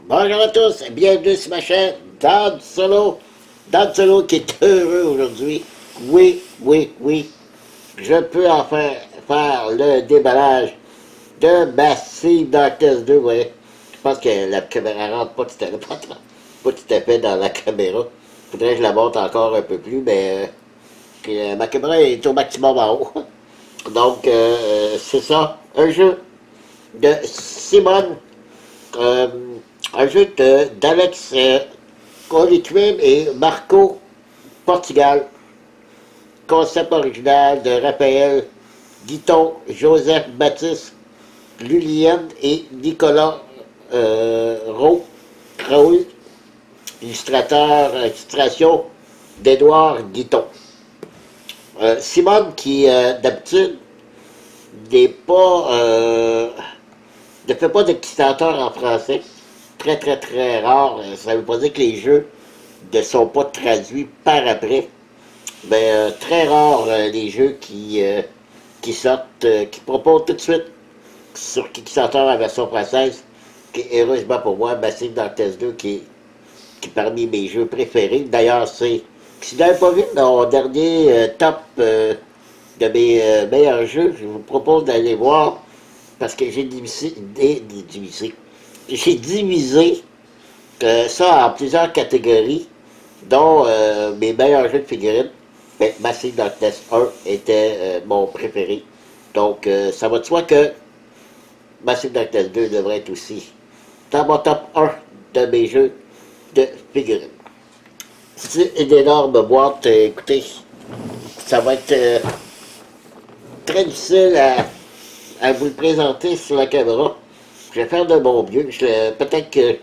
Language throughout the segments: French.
Bonjour à tous, bienvenue sur ma chaîne Dan Solo. Dan Solo qui est heureux aujourd'hui. Oui, oui, oui, je peux enfin faire le déballage de Massive Darkness 2, vous voyez. Je pense que la caméra rentre pas tout à fait dans la caméra. Faudrait que je la monte encore un peu plus, mais ma caméra est au maximum en haut. Donc, c'est ça, un jeu de Simone. Euh, un jeu d'Alex Coliquim et Marco Portugal. Concept original de Raphaël Guiton, Joseph Baptiste, Lulien et Nicolas Raoul. Illustration d'Édouard Guiton. Simone qui, d'habitude, n'est pas... ne fait pas de Kickstarter en français. Très, très, très rare. Ça ne veut pas dire que les jeux ne sont pas traduits par après. Mais très rare les jeux qui sortent, qui proposent tout de suite sur Kickstarter la version française, qui est heureusement pour moi, Massive Darkness 2, qui est parmi mes jeux préférés. D'ailleurs, si vous n'avez pas vu mon dernier top de mes meilleurs jeux, je vous propose d'aller voir, parce que j'ai divisé ça en plusieurs catégories, dont mes meilleurs jeux de figurines. Mais Massive Darkness 1 était mon préféré. Donc, ça va de soi que Massive Darkness 2 devrait être aussi dans mon top 1 de mes jeux de figurines. C'est une énorme boîte. Écoutez, ça va être très difficile à vous le présenter sur la caméra. Je vais faire de mon mieux. Peut-être que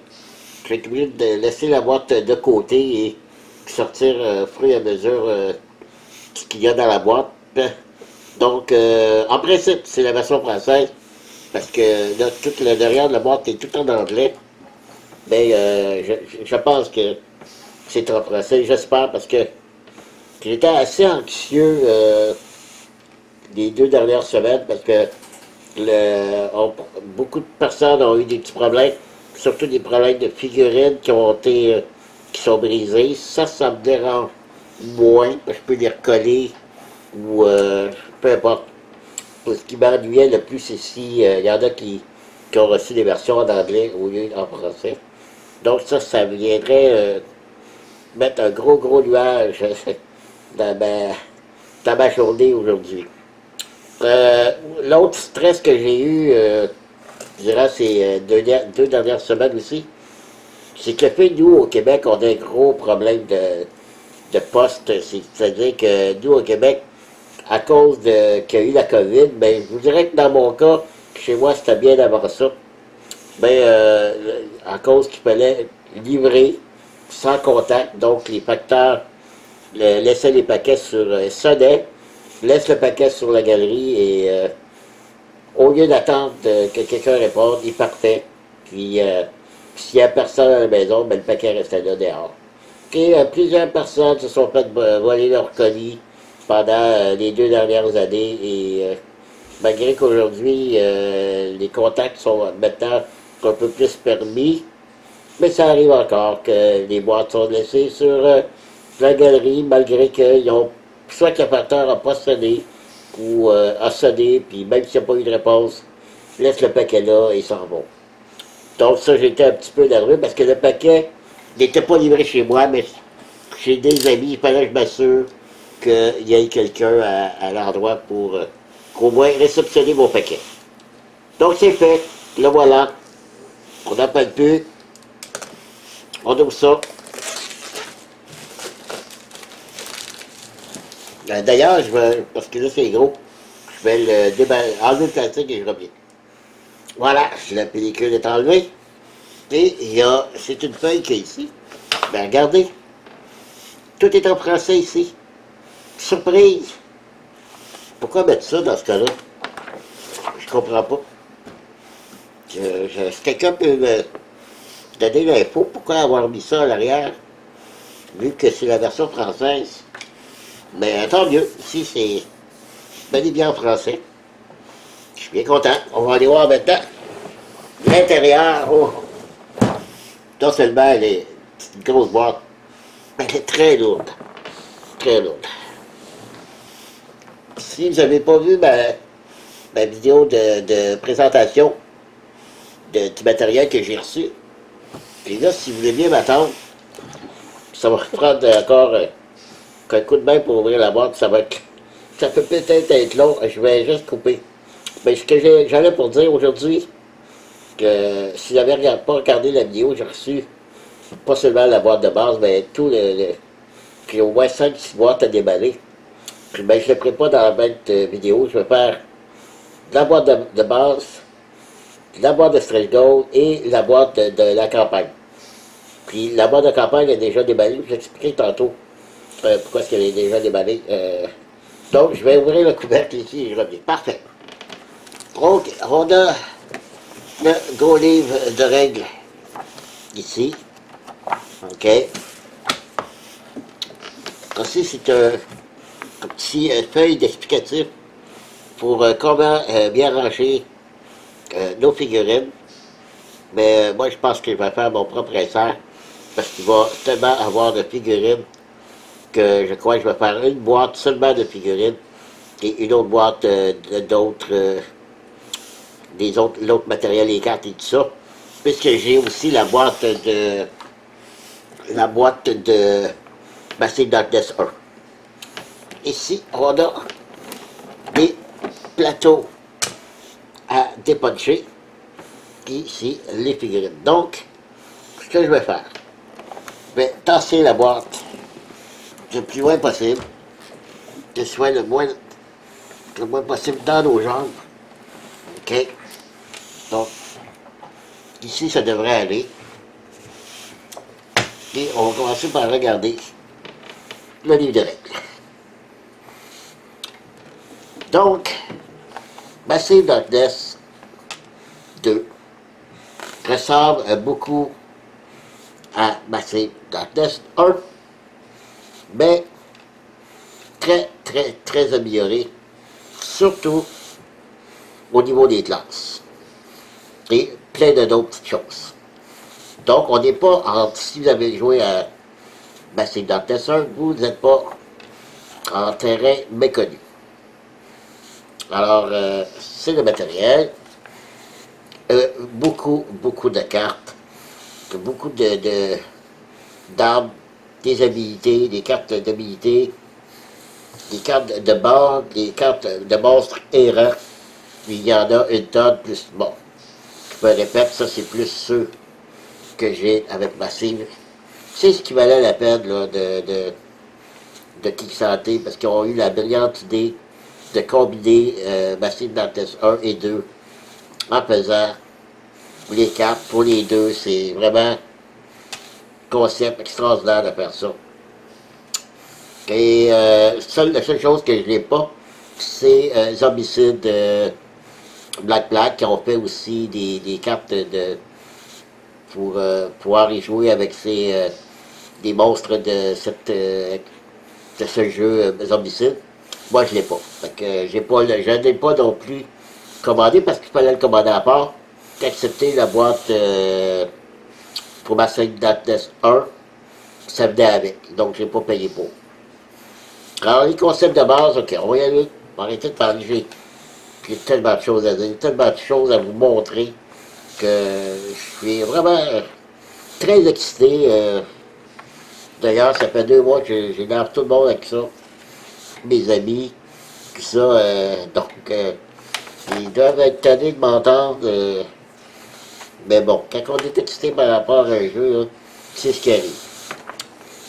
je vais être obligé de laisser la boîte de côté et sortir au fur et à mesure ce qu'il y a dans la boîte. Donc, en principe, c'est la version française, parce que là, tout le derrière de la boîte est tout en anglais. Mais je pense que c'est en français, j'espère, parce que j'étais assez anxieux les 2 dernières semaines, parce que beaucoup de personnes ont eu des petits problèmes, surtout des problèmes de figurines qui sont brisées. Ça me dérange moins. Je peux les recoller ou peu importe. Ce qui m'ennuyait le plus ici, il y en a qui ont reçu des versions en anglais au lieu en français. Donc ça viendrait mettre un gros nuage dans ma journée aujourd'hui. L'autre stress que j'ai eu durant ces 2 dernières semaines aussi, c'est que nous, au Québec, on a un gros problème de poste. C'est-à-dire que nous, au Québec, à cause qu'il y a eu la COVID, ben, je vous dirais que dans mon cas, chez moi, c'était bien avant ça. Ben, à cause qu'il fallait livrer sans contact, donc les facteurs laissaient les paquets sonnaient, laissent le paquet sur la galerie et au lieu d'attendre que quelqu'un réponde, il partait. Puis s'il n'y a personne à la maison, ben, le paquet restait là dehors. Et plusieurs personnes se sont fait voler leur colis pendant les 2 dernières années et malgré qu'aujourd'hui les contacts sont maintenant un peu plus permis, mais ça arrive encore que les boîtes sont laissées sur la galerie malgré qu'ils ont soit que le facteur n'a pas sonné ou a sonné, puis même s'il n'y a pas eu de réponse, laisse le paquet là et s'en vont. Donc ça, j'étais un petit peu nerveux parce que le paquet n'était pas livré chez moi, mais chez des amis. Il fallait que je m'assure qu'il y ait quelqu'un à l'endroit pour au moins réceptionner mon paquet. Donc c'est fait. Le voilà. On n'appelle plus. On ouvre ça. D'ailleurs, parce que là c'est gros, je vais enlever le plastique et je reviens. Voilà, la pellicule est enlevée. Et c'est une feuille qui est ici. Ben regardez, tout est en français ici. Surprise! Pourquoi mettre ça dans ce cas-là? Je comprends pas. Si quelqu'un peut me donner l'info, pourquoi avoir mis ça à l'arrière, vu que c'est la version française? Mais tant mieux, ici c'est bel et bien en français. Je suis bien content. On va aller voir maintenant l'intérieur. Oh. Non seulement elle est une grosse boîte, mais elle est très lourde. Très lourde. Si vous n'avez pas vu ma vidéo de présentation du matériel que j'ai reçu, et là, si vous voulez bien m'attendre, ça va prendre encore un coup de main pour ouvrir la boîte. Ça peut peut-être être long. Je vais juste couper. Mais ce que j'allais pour dire aujourd'hui, que si vous n'avez pas regardé la vidéo, j'ai reçu pas seulement la boîte de base, mais tout j'ai au moins 5-6 boîtes à déballer. Puis ben, je ne le ferai pas dans la même vidéo. Je vais faire la boîte de base, la boîte de stretch goal et la boîte de la campagne. Puis la boîte de campagne est déjà déballée. Je vous expliquerai tantôt pourquoi est-ce qu'elle est déjà déballée. Donc, je vais ouvrir le couvercle ici et je reviens. Parfait. Donc, on a le gros livre de règles ici. OK. Aussi, c'est un petit feuille d'explicatif pour comment bien ranger nos figurines. Mais moi, je pense que je vais faire mon propre insert parce qu'il va tellement avoir de figurines que je crois que je vais faire une boîte seulement de figurines et une autre boîte l'autre matériel, les cartes et tout ça. Puisque j'ai aussi la boîte de Massive Darkness 1. Ici, on a des plateaux à dépuncher. Ici, les figurines. Donc, ce que je vais faire, je vais tasser la boîte le plus loin possible, que ce soit le moins possible dans nos jambes. OK? Donc, ici, ça devrait aller. Et on va commencer par regarder le livre de règles. Donc, Massive Darkness 2 ressemble beaucoup à Massive Darkness 1, mais très amélioré, surtout au niveau des classes et plein d'autres petites choses. Donc, on n'est pas si vous avez joué à Massive Darkness 1, vous n'êtes pas en terrain méconnu. Alors, c'est le matériel, beaucoup de cartes, beaucoup d'armes, des habilités, des cartes d'habilité, des cartes de bord, des cartes de monstres errants. Il y en a une tonne plus. Bon, je me répète, ça c'est plus ceux que j'ai avec Massive. C'est ce qui valait la peine là, de Kickstarter parce qu'ils ont eu la brillante idée de combiner Massive Darkness 1 et 2 en faisant les cartes pour les deux. C'est vraiment un concept extraordinaire de faire ça. Et la seule chose que je n'ai pas, c'est Zombicide Black qui ont fait aussi des cartes pour pouvoir y jouer avec des monstres de ce jeu Zombicide. Moi, je ne l'ai pas. Fait que je n'ai pas non plus commandé parce qu'il fallait le commander à part. J'ai accepté la boîte pour ma 5 Darkness 1. Ça venait avec. Donc, je n'ai pas payé pour. Alors, les concepts de base, ok, on va y aller. On va arrêter de parler. J'ai tellement de choses à dire, tellement de choses à vous montrer que je suis vraiment très excité. D'ailleurs, ça fait 2 mois que j'énerve tout le monde avec ça. Mes amis, tout ça. Donc, ils doivent être tannés de m'entendre. Mais bon, quand on est excité par rapport à un jeu, c'est ce qui arrive.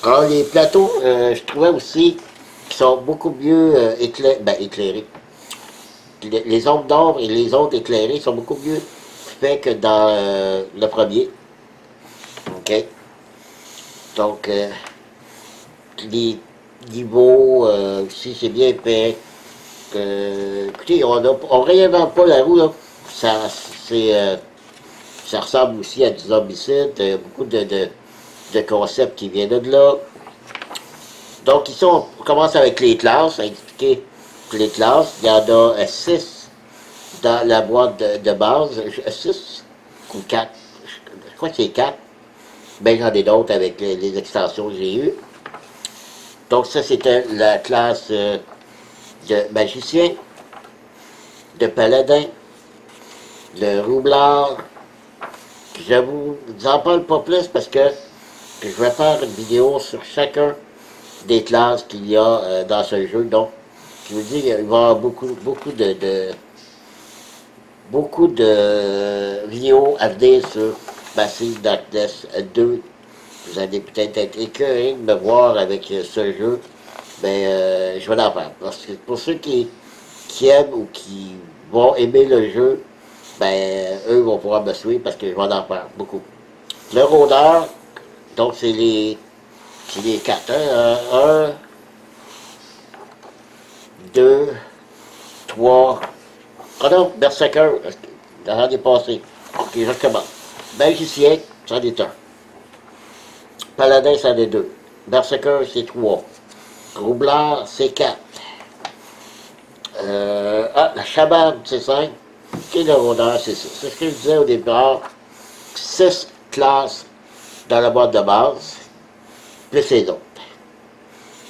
Alors, les plateaux, je trouvais aussi qu'ils sont beaucoup mieux éclairés. Les ombres d'ombre et les autres éclairés sont beaucoup mieux faits que dans le premier. OK? Donc, les niveaux aussi, c'est bien fait. Écoutez, on réinvente pas la roue, là. Ça ressemble aussi à du Zombicide. Beaucoup de concepts qui viennent de là. Donc, ici, on commence avec les classes, à expliquer les classes. Il y en a 6 dans la boîte de base. 6 ou 4. Je crois que c'est 4. Ben, j'en ai d'autres avec les extensions que j'ai eues. Donc, ça, c'était la classe de magicien, de paladin, de roublard. Je vous en parle pas plus parce que je vais faire une vidéo sur chacun des classes qu'il y a dans ce jeu. Donc, je vous dis, il va y avoir beaucoup de vidéos à venir sur Massive Darkness 2. Vous allez peut-être être écœurés de me voir avec ce jeu. Ben, je vais en faire. Parce que pour ceux qui aiment ou qui vont aimer le jeu, ben, eux vont pouvoir me suivre parce que je vais en faire beaucoup. Le rôdeur, donc c'est les 4. Hein? 1, 2, 3. Ah non, Berserker, j'en ai passé. Ok, je recommence. Magicien, c'en est 1. Paladin, c'en est 2. Berserker, c'est 3. Roublard, c'est 4. La chamane, c'est 5. Et le rôdeur, c'est 6. C'est ce que je disais au départ. 6 classes dans la boîte de base, plus les autres.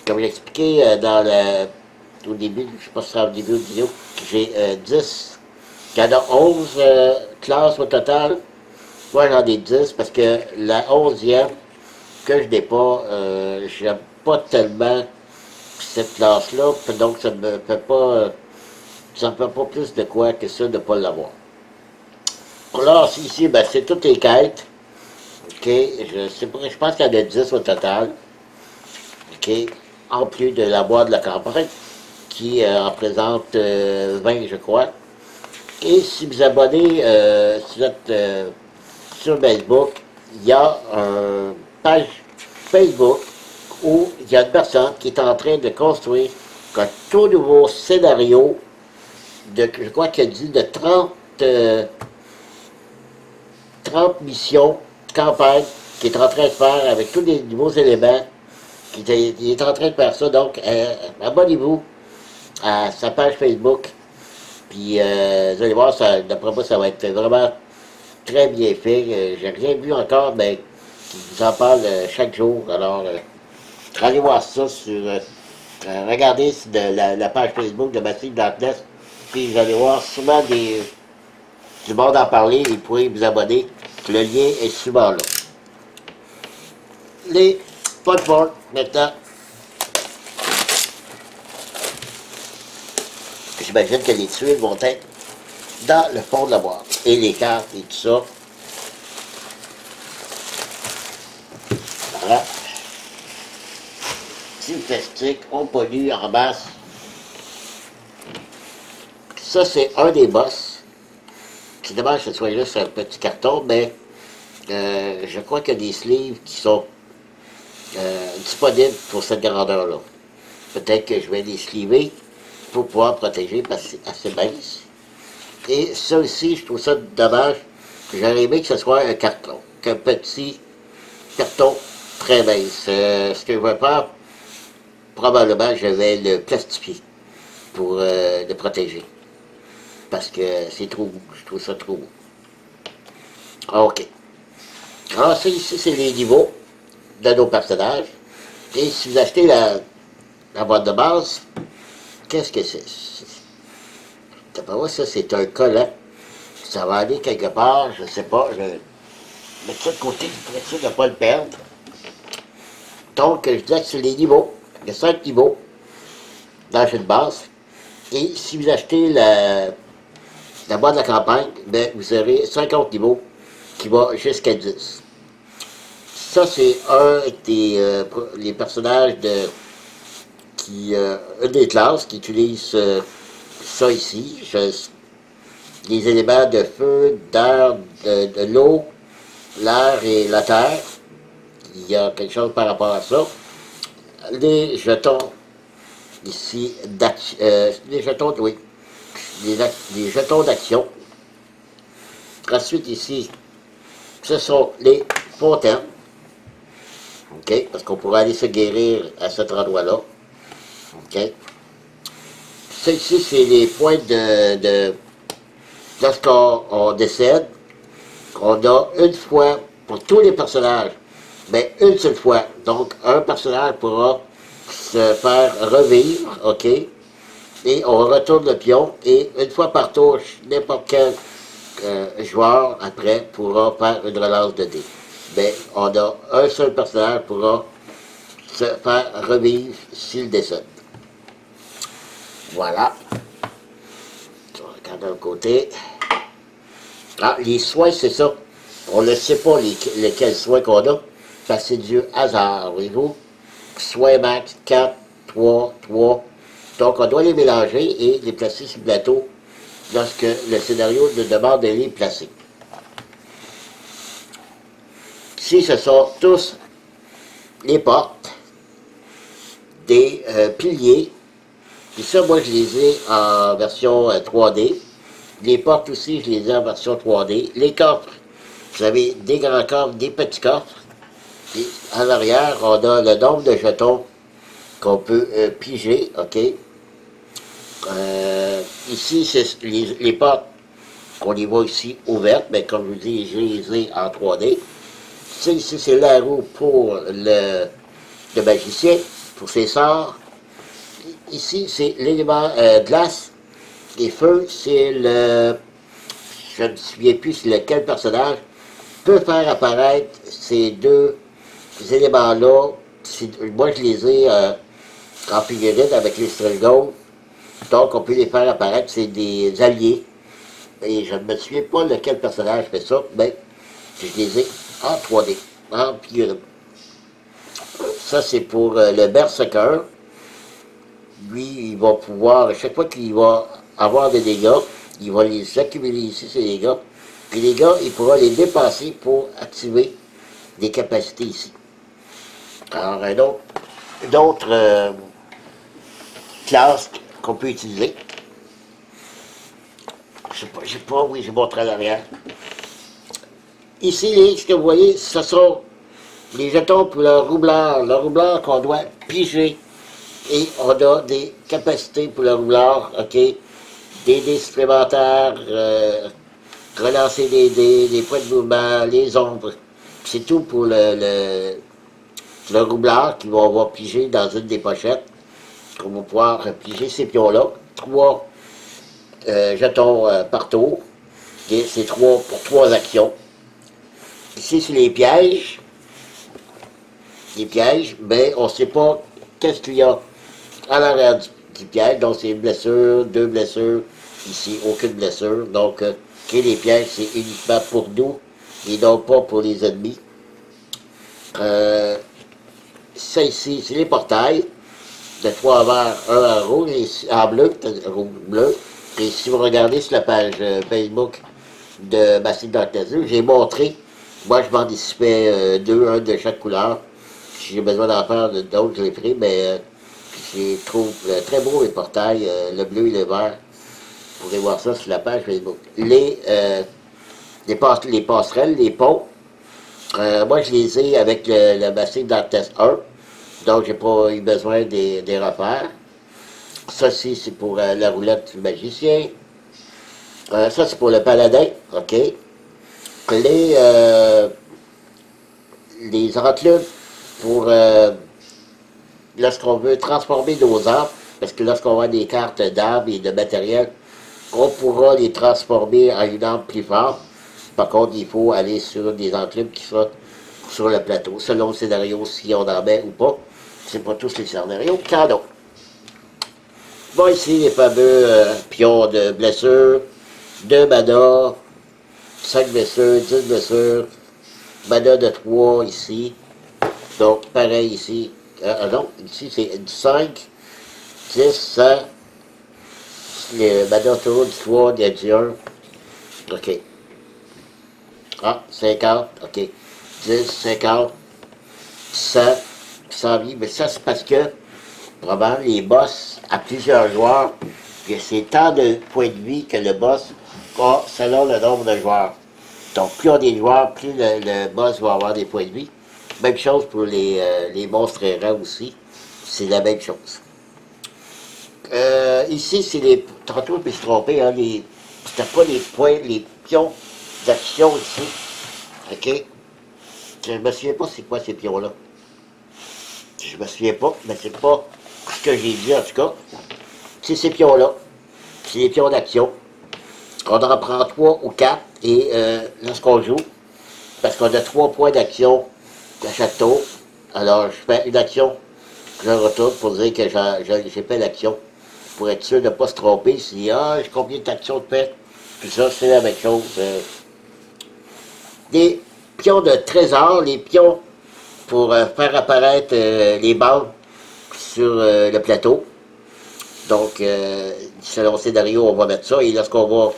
Comme j'ai expliqué au début, je ne sais pas si c'est au début de la vidéo, j'ai 10. Il y en a 11 classes au total. Moi, j'en ai 10 parce que la 11e, que je n'ai pas, j'aime pas tellement cette classe-là, donc ça ne me fait pas, plus de quoi que ça de ne pas l'avoir. Alors, ici, ben, c'est toutes les quêtes. OK, je pense qu'il y en a 10 au total. OK, en plus de la boîte de la campagne, qui en présente 20, je crois. Et si vous abonnez si vous êtes sur Facebook, il y a une page Facebook où il y a une personne qui est en train de construire un tout nouveau scénario de, je crois qu'il a dit, de 30 missions, campagne, qui est en train de faire avec tous les nouveaux éléments. Il est en train de faire ça, donc abonnez-vous à sa page Facebook. Puis vous allez voir, d'après moi, ça va être vraiment très bien fait. J'ai rien vu encore, mais qui vous en parle chaque jour. Alors, allez voir ça sur... regardez la page Facebook de Massive Darkness. Puis vous allez voir sûrement du monde en parler. Vous pourrez vous abonner. Le lien est souvent là. Les podboards, maintenant. J'imagine que les tuiles vont être dans le fond de la boîte. Et les cartes et tout ça. Voilà. Petit plastique, on pollue en masse. Ça, c'est un des boss. C'est dommage que ce soit juste un petit carton, mais je crois qu'il y a des sleeves qui sont disponibles pour cette grandeur-là. Peut-être que je vais les sleever pour pouvoir protéger parce que c'est assez mince. Et ça aussi, je trouve ça dommage. J'aurais aimé que ce soit un carton, qu'un petit carton très mince. Ce que je vais faire, probablement, je vais le plastifier pour le protéger. Parce que c'est trop beau, je trouve ça trop beau. OK. Alors ça ici, c'est les niveaux de nos personnages. Et si vous achetez la boîte de base, qu'est-ce que c'est? Ça, c'est un collant. Ça va aller quelque part, je ne sais pas. Je vais mettre ça de côté pour être sûr de ne pas le perdre. Donc, je disais que c'est les niveaux. Il y a 5 niveaux dans une base. Et si vous achetez la boîte de la campagne, ben, vous aurez 50 niveaux qui va jusqu'à 10. Ça, c'est un des les personnages une des classes qui utilise ça ici. Les éléments de feu, d'air, de l'eau, l'air et la terre. Il y a quelque chose par rapport à ça. Les jetons ici, les jetons, oui, les jetons d'action. Ensuite ici, ce sont les fontaines. OK, parce qu'on pourrait aller se guérir à cet endroit-là. OK. Ça ici, c'est les points lorsqu'on décède, on a une fois, pour tous les personnages, mais une seule fois. Donc, un personnage pourra se faire revivre, OK? Et on retourne le pion, et une fois par tour, n'importe quel joueur, après, pourra faire une relance de dés. Mais on a un seul personnage pourra se faire revivre s'il décède. Voilà. On va regarder d'un côté. Ah, les soins, c'est ça. On ne sait pas lesquels soins qu'on a, parce que c'est du hasard, voyez-vous. Soins max, 4, 3, 3. Donc, on doit les mélanger et les placer sur le plateau lorsque le scénario nous demande de les placer. Ici, ce sont tous les portes, des piliers. Et ça, moi, je les ai en version 3D. Les portes aussi, je les ai en version 3D. Les coffres, vous avez des grands coffres, des petits coffres. Et à l'arrière, on a le nombre de jetons qu'on peut piger, OK? Ici, c'est les portes, on les voit ici ouvertes, mais comme je vous dis, je les ai en 3D. Ça, ici, c'est la roue pour le magicien, pour ses sorts. Ici, c'est l'élément glace. Et feu, c'est le... Je ne me souviens plus c'est lequel personnage peut faire apparaître ces deux éléments-là. Moi, je les ai en figurine avec les Strelgold. Donc, on peut les faire apparaître. C'est des alliés. Et je ne me souviens pas lequel personnage fait ça, mais je les ai en 3D, en figurine. Ça, c'est pour le Berserker. Lui, il va pouvoir, à chaque fois qu'il va avoir des dégâts, il va les accumuler ici, ces dégâts. Puis les gars, il pourra les dépasser pour activer des capacités ici. Alors, une autre classe qu'on peut utiliser. Je sais pas, oui, j'ai montré à l'arrière. Ici, ce que vous voyez, ce sont les jetons pour le roublard qu'on doit piger. Et on a des capacités pour le roublard, OK? Des dés supplémentaires, relancer des dés, des points de mouvement, les ombres. C'est tout pour le roublard qui va avoir pigé dans une des pochettes. On va pouvoir piger ces pions-là. 3 jetons par tour. Okay? C'est 3 pour 3 actions. Ici, c'est les pièges. Les pièges, mais on ne sait pas qu'est-ce qu'il y a à l'arrière du piège. Donc, c'est une blessure, 2 blessures. Ici, aucune blessure. Donc, les pièges, c'est uniquement pour nous et non pas pour les ennemis. Ça ici, c'est les portails. De 3 en vert, 1 en rouge, et en bleu, rouge bleu. Et si vous regardez sur la page Facebook de Massive Darkness, j'ai montré, moi je m'en dissipais 2, 1 de chaque couleur. Si j'ai besoin d'en faire d'autres, je l'ai pris, mais je trouve très beau les portails, le bleu et le vert. Vous pourrez voir ça sur la page Facebook. Les passerelles, les ponts, moi je les ai avec le Massive Darkness 1. Donc, j'ai pas eu besoin des repères. Ça, c'est pour la roulette du magicien. Ça, c'est pour le paladin. OK. Les enclumes pour lorsqu'on veut transformer nos armes, parce que lorsqu'on a des cartes d'armes et de matériel, on pourra les transformer en une arme plus forte. Par contre, il faut aller sur des enclumes qui sont sur le plateau, selon le scénario, si on en met ou pas. C'est pas tous les scénarios, cadeau. Bon, ici, les fameux pions de blessure, 2 mana, 5 blessures, 10 blessures, mana de 3 ici. Donc, pareil ici. Non, ici, c'est 5, 10, 100. Les mana autour du 3, il y a du 1. OK. Ah, 50, OK. 10, 50, 100. 100 vies, mais ça c'est parce que probablement les boss à plusieurs joueurs, que c'est tant de points de vie que le boss a selon le nombre de joueurs. Donc plus on a des joueurs, plus le boss va avoir des points de vie. Même chose pour les monstres errants aussi, c'est la même chose. Ici c'est les. Tantôt je me suis trompé, hein, c'était pas les points, les pions d'action ici. OK? Je me souviens pas c'est quoi ces pions-là. Je me souviens pas, mais c'est pas ce que j'ai dit en tout cas. C'est ces pions-là. C'est les pions d'action. On en prend 3 ou 4 et lorsqu'on joue, parce qu'on a 3 points d'action à chaque tour, alors je fais une action, je retourne pour dire que j'ai fait l'action, pour être sûr de ne pas se tromper si combien d'actions de fait. Puis ça, c'est la même chose. Des pions de trésor, les pions pour faire apparaître les bandes sur le plateau. Donc, selon le scénario, on va mettre ça. Et lorsqu'on va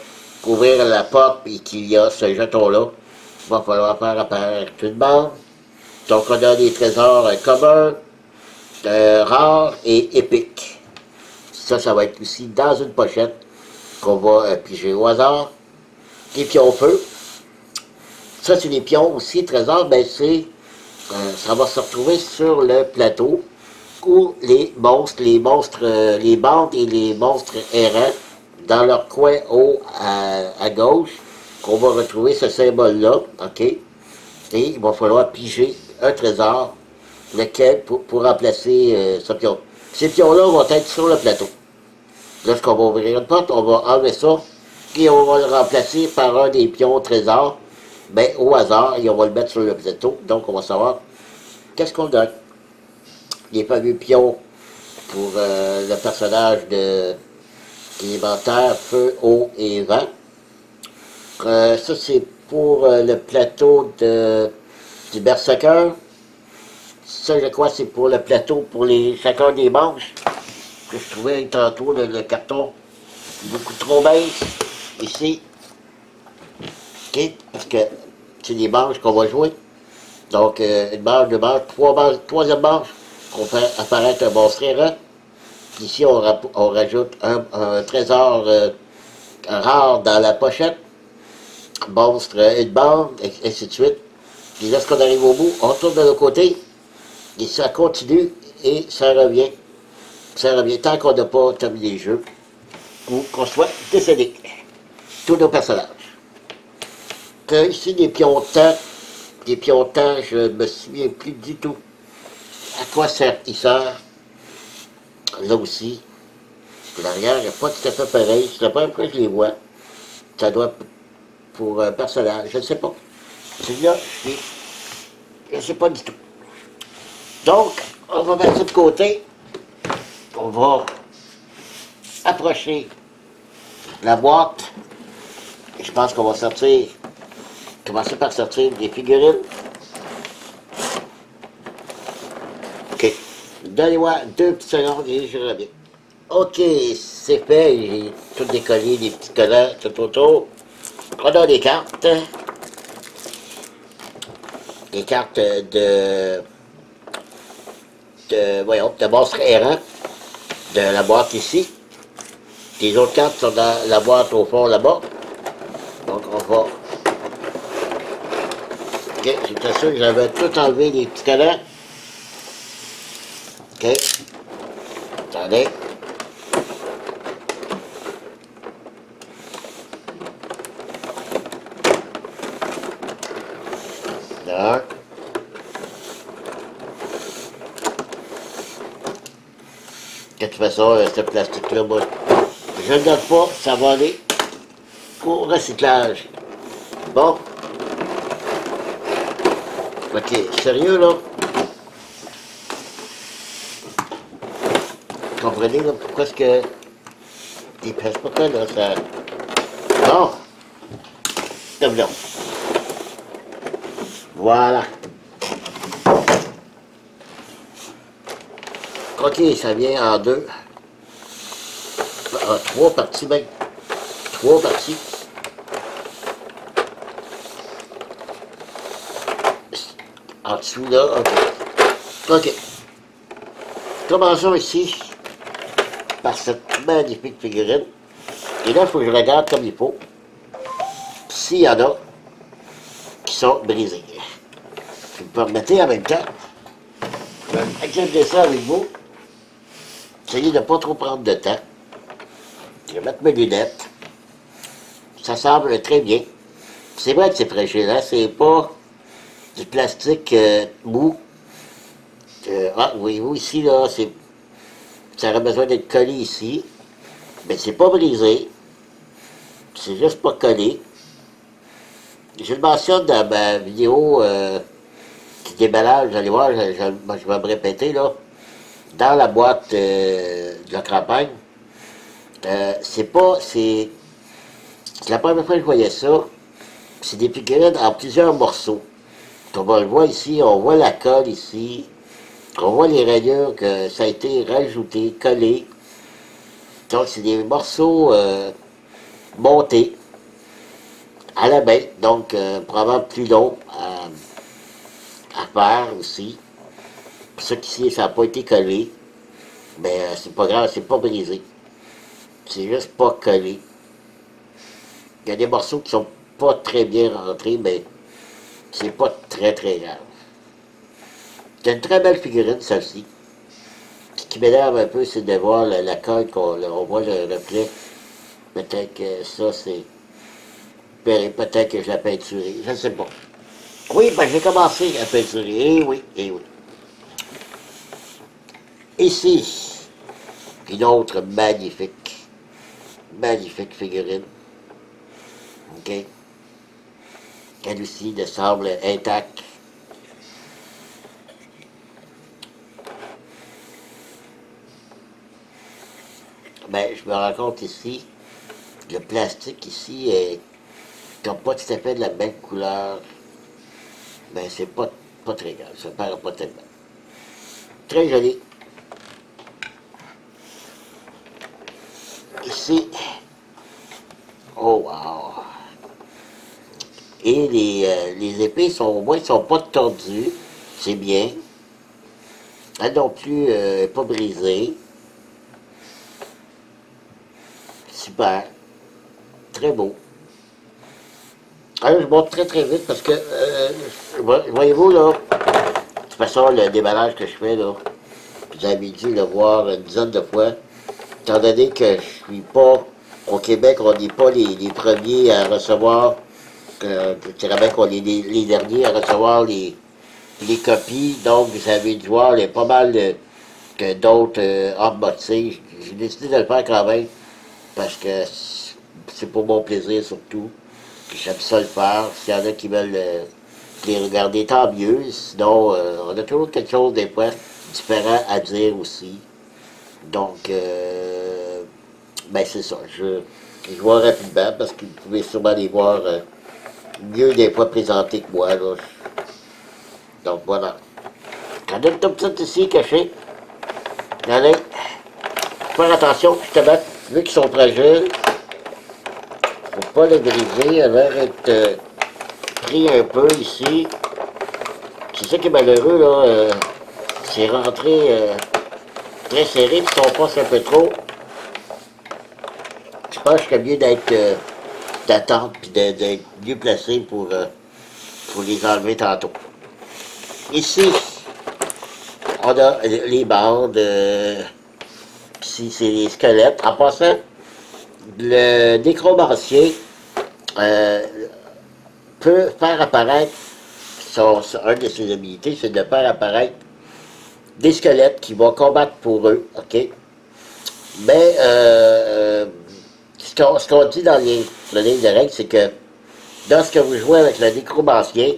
ouvrir la porte et qu'il y a ce jeton-là, il va falloir faire apparaître une bande. Donc, on a des trésors communs, rares et épiques. Ça va être aussi dans une pochette qu'on va piger au hasard. Des pions feu. Ça, c'est des pions aussi trésors, ben ça va se retrouver sur le plateau où les monstres, les bandes et les monstres errants, dans leur coin haut à gauche, qu'on va retrouver ce symbole-là, ok? Et il va falloir piger un trésor, lequel pour remplacer ce pion. Ces pions-là vont être sur le plateau. Lorsqu'on va ouvrir une porte, on va enlever ça, et on va le remplacer par un des pions trésors, ben, au hasard, et on va le mettre sur le plateau. Donc, on va savoir qu'est-ce qu'on donne. Les fameux pions pour le personnage de l'élémentaire Feu, Eau et Vent. Ça, c'est pour le plateau du Berserker. Ça, je crois, c'est pour le plateau pour chacun des manches. Que je trouvais tantôt le carton beaucoup trop mince ici. OK? Parce que c'est des manches qu'on va jouer. Donc, une manche, deux manches, troisième manche, qu'on fait apparaître un monstre errant. Ici, on rajoute un trésor rare dans la pochette. Monstre, une bande, et ainsi de suite. Puis lorsqu'on arrive au bout, on tourne de l'autre côté, et ça continue, et ça revient. Ça revient tant qu'on n'a pas terminé le jeu, ou qu'on soit décédé. Tous nos personnages. Ici, les pions de temps, je ne me souviens plus du tout. À quoi il sert? Là aussi, l'arrière n'est pas tout à fait pareil. C'est la première fois que je les vois. Ça doit être pour un personnage, je ne sais pas. Celui-là, je ne sais pas du tout. Donc, on va mettre ça de côté. On va approcher la boîte. Et je pense qu'on va commencer par sortir des figurines. OK. Donnez-moi 2 petites secondes et je reviens. OK, c'est fait. J'ai tout décollé, des petits collants tout autour. On a des cartes. Des cartes de monstres errants. De la boîte ici. Les autres cartes sont dans la boîte au fond là-bas. Donc on va... OK, j'étais sûr que j'avais tout enlevé les petits collants. OK. Attendez. Là. De toute façon, ce plastique-là, moi, je ne le garde pas, ça va aller au recyclage. Bon. OK, sérieux, là? Comprenez, là, pourquoi est-ce que... Il pèse pas quoi, là, ça... Bon. Là. Voilà. OK, ça vient en 2. En 3 parties, même. 3 parties. En dessous, là, OK. OK. Commençons ici par cette magnifique figurine. Et là, il faut que je regarde comme il faut. S'il y en a qui sont brisés. Vous me permettez en même temps. Je vais examiner ça avec vous. Essayez de ne pas trop prendre de temps. Je vais mettre mes lunettes. Ça semble très bien. C'est vrai que c'est fragile, hein? C'est pas... du plastique mou. Ah, voyez-vous ici, là, ça aurait besoin d'être collé ici. Mais c'est pas brisé. C'est juste pas collé. Je le mentionne dans ma vidéo qui déballage, vous allez voir, je vais me répéter, là. Dans la boîte de la campagne, c'est la première fois que je voyais ça. C'est des figurines en plusieurs morceaux. Comme on le voit ici, on voit la colle ici. On voit les rayures que ça a été rajouté, collé. Donc, c'est des morceaux montés à la main. Donc, probablement plus long à faire aussi. Pour ça qu'ici, ça n'a pas été collé. Mais c'est pas grave, c'est pas brisé. C'est juste pas collé. Il y a des morceaux qui sont pas très bien rentrés, mais c'est pas très grave. C'est une très belle figurine, celle-ci. Ce qui m'énerve un peu, c'est de voir la colle, on voit le reflet. Peut-être que ça, c'est... Peut-être que je l'ai peinturé, je ne sais pas. Oui, ben j'ai commencé à peinturer, eh oui. Ici, une autre magnifique figurine. OK? Elle aussi de sable intact. Ben, je me rends compte ici, le plastique ici est comme pas tout à fait de la même couleur. Ben, c'est pas très grave, ça paraît pas tellement. Très joli. Ici, oh wow! Et les épées sont au moins sont pas tordues, c'est bien. Elles non plus pas brisées. Super. Très beau. Alors, je monte très vite parce que, voyez-vous là, de toute façon, le déballage que je fais là, vous avez dû le voir une dizaine de fois, étant donné que je suis pas, au Québec, on n'est pas les premiers à recevoir, je dirais bien qu'on est les derniers à recevoir les copies, donc vous avez dû voir il y a pas mal que d'autres unboxés. J'ai décidé de le faire quand même, parce que c'est pour mon plaisir surtout. J'aime ça le faire. S'il y en a qui veulent les regarder, tant mieux. Sinon, on a toujours quelque chose des fois différent à dire aussi. Donc, ben c'est ça. Je vois rapidement parce que vous pouvez sûrement les voir mieux des fois présentés que moi. Là. Donc voilà. On a une toute petite ici cachée. Allez, faire attention justement, vu qu'ils sont fragiles. Faut pas les briser, elle va être pris un peu ici. C'est ça qui est malheureux, là. C'est rentré très serré, puis si on passe un peu trop, je pense qu'il est mieux d'attendre, puis d'être mieux placé pour les enlever tantôt. Ici, on a les bandes, ici c'est les squelettes. En passant, le nécromancien peut faire apparaître, un de ses habilités, c'est de faire apparaître des squelettes qui vont combattre pour eux, ok? Mais ce qu'on dit dans le livre de règles, c'est que lorsque vous jouez avec le nécromancien,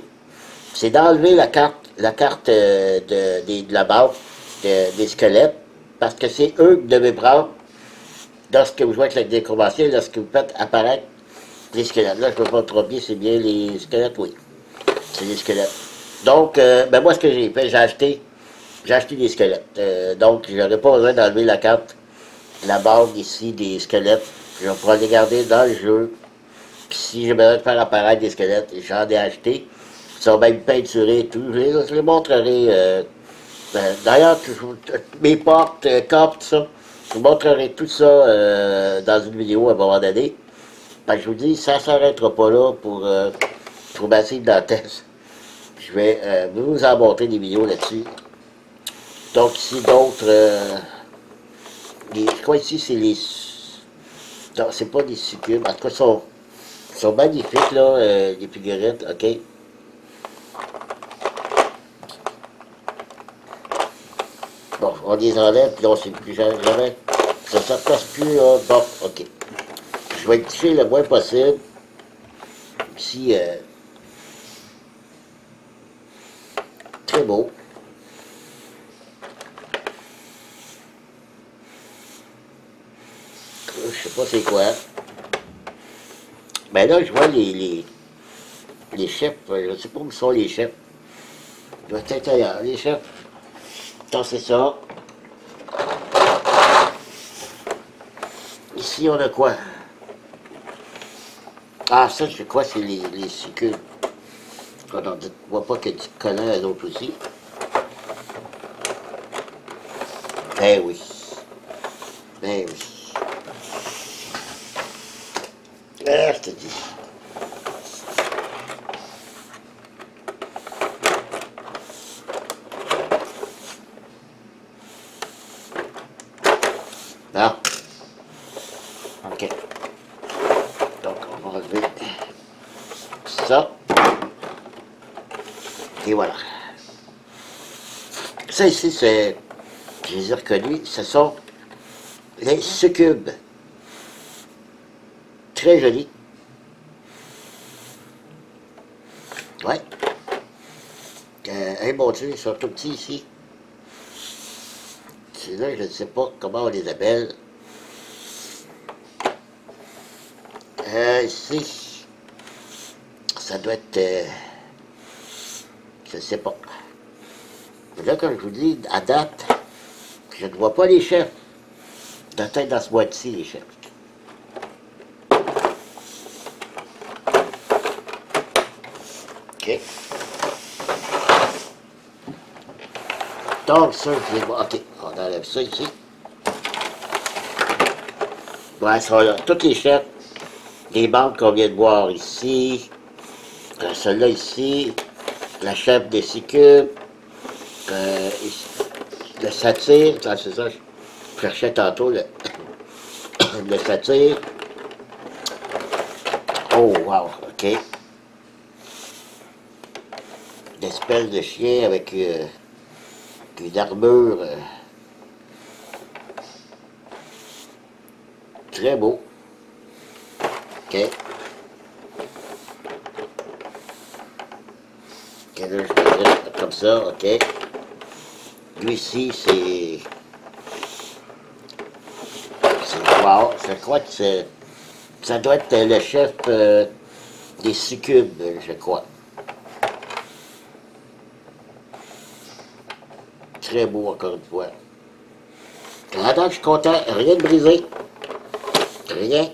c'est d'enlever la carte de la base des squelettes, parce que c'est eux que vous devez prendre lorsque vous jouez avec le nécromancien, lorsque vous faites apparaître les squelettes. Là, je ne peux pas trop bien, c'est bien les squelettes, oui. C'est les squelettes. Donc, ben moi, ce que j'ai fait, j'ai acheté des squelettes. Donc, j'aurais pas besoin d'enlever la base ici des squelettes. Je vais pouvoir les garder dans le jeu. Puis si j'ai besoin de faire apparaître des squelettes, j'en ai acheté. Ils sont même peinturés et tout. Je les montrerai. D'ailleurs, mes portes, corps, tout ça. Je vous montrerai tout ça dans une vidéo à un moment donné. Parce que je vous dis, ça ne s'arrêtera pas là pour Massive Dantes. Je vais vous en montrer des vidéos là-dessus. Donc ici d'autres... je crois ici c'est les... Non, c'est pas des succubes. En tout cas, ils sont magnifiques là, les figurines, ok? Bon, on les enlève, puis on ne sait plus jamais. Ça ne passe plus, là. Bon, ok. Je vais le toucher le moins possible. Ici, très beau. Je sais pas c'est quoi. Mais là, je vois les chefs. Je ne sais pas où sont les chefs. Ils doivent être ailleurs, les chefs. Attends, c'est ça. Ici, on a quoi? Ah, ça, je crois, c'est les sucres. On ne voit pas que tu connais les autres aussi. Ben oui. Ben oui. Ah, je te dis. Non. Ok. Donc, on va enlever ça. Et voilà. Ça ici, c'est, je les ai reconnus, ce sont les succubes. Très jolis. Ouais. Hey, mon Dieu, ils sont tout petits ici. C'est là, je ne sais pas comment on les appelle. Ici, ça doit être, je ne sais pas. Mais là, comme je vous dis, à date, je ne vois pas les chefs. Peut-être dans ce mois-ci, les chefs. OK. Donc, ça, je vais voir. OK, on enlève ça ici. Ouais, ça sont là. Toutes les chefs. Les bandes qu'on vient de voir ici. Celle-là ici. La chef des succubes. Le satire. Ah, c'est ça, je cherchais tantôt le, le satire. Oh, wow, OK. L'espèce de chien avec une armure très beau. OK. OK, là, je vais dire comme ça, OK. Lui ici, c'est... Wow, je crois que c'est... Ça doit être le chef des succubes, je crois. Très beau, encore une fois. Attends, je suis content. Rien de brisé. Rien.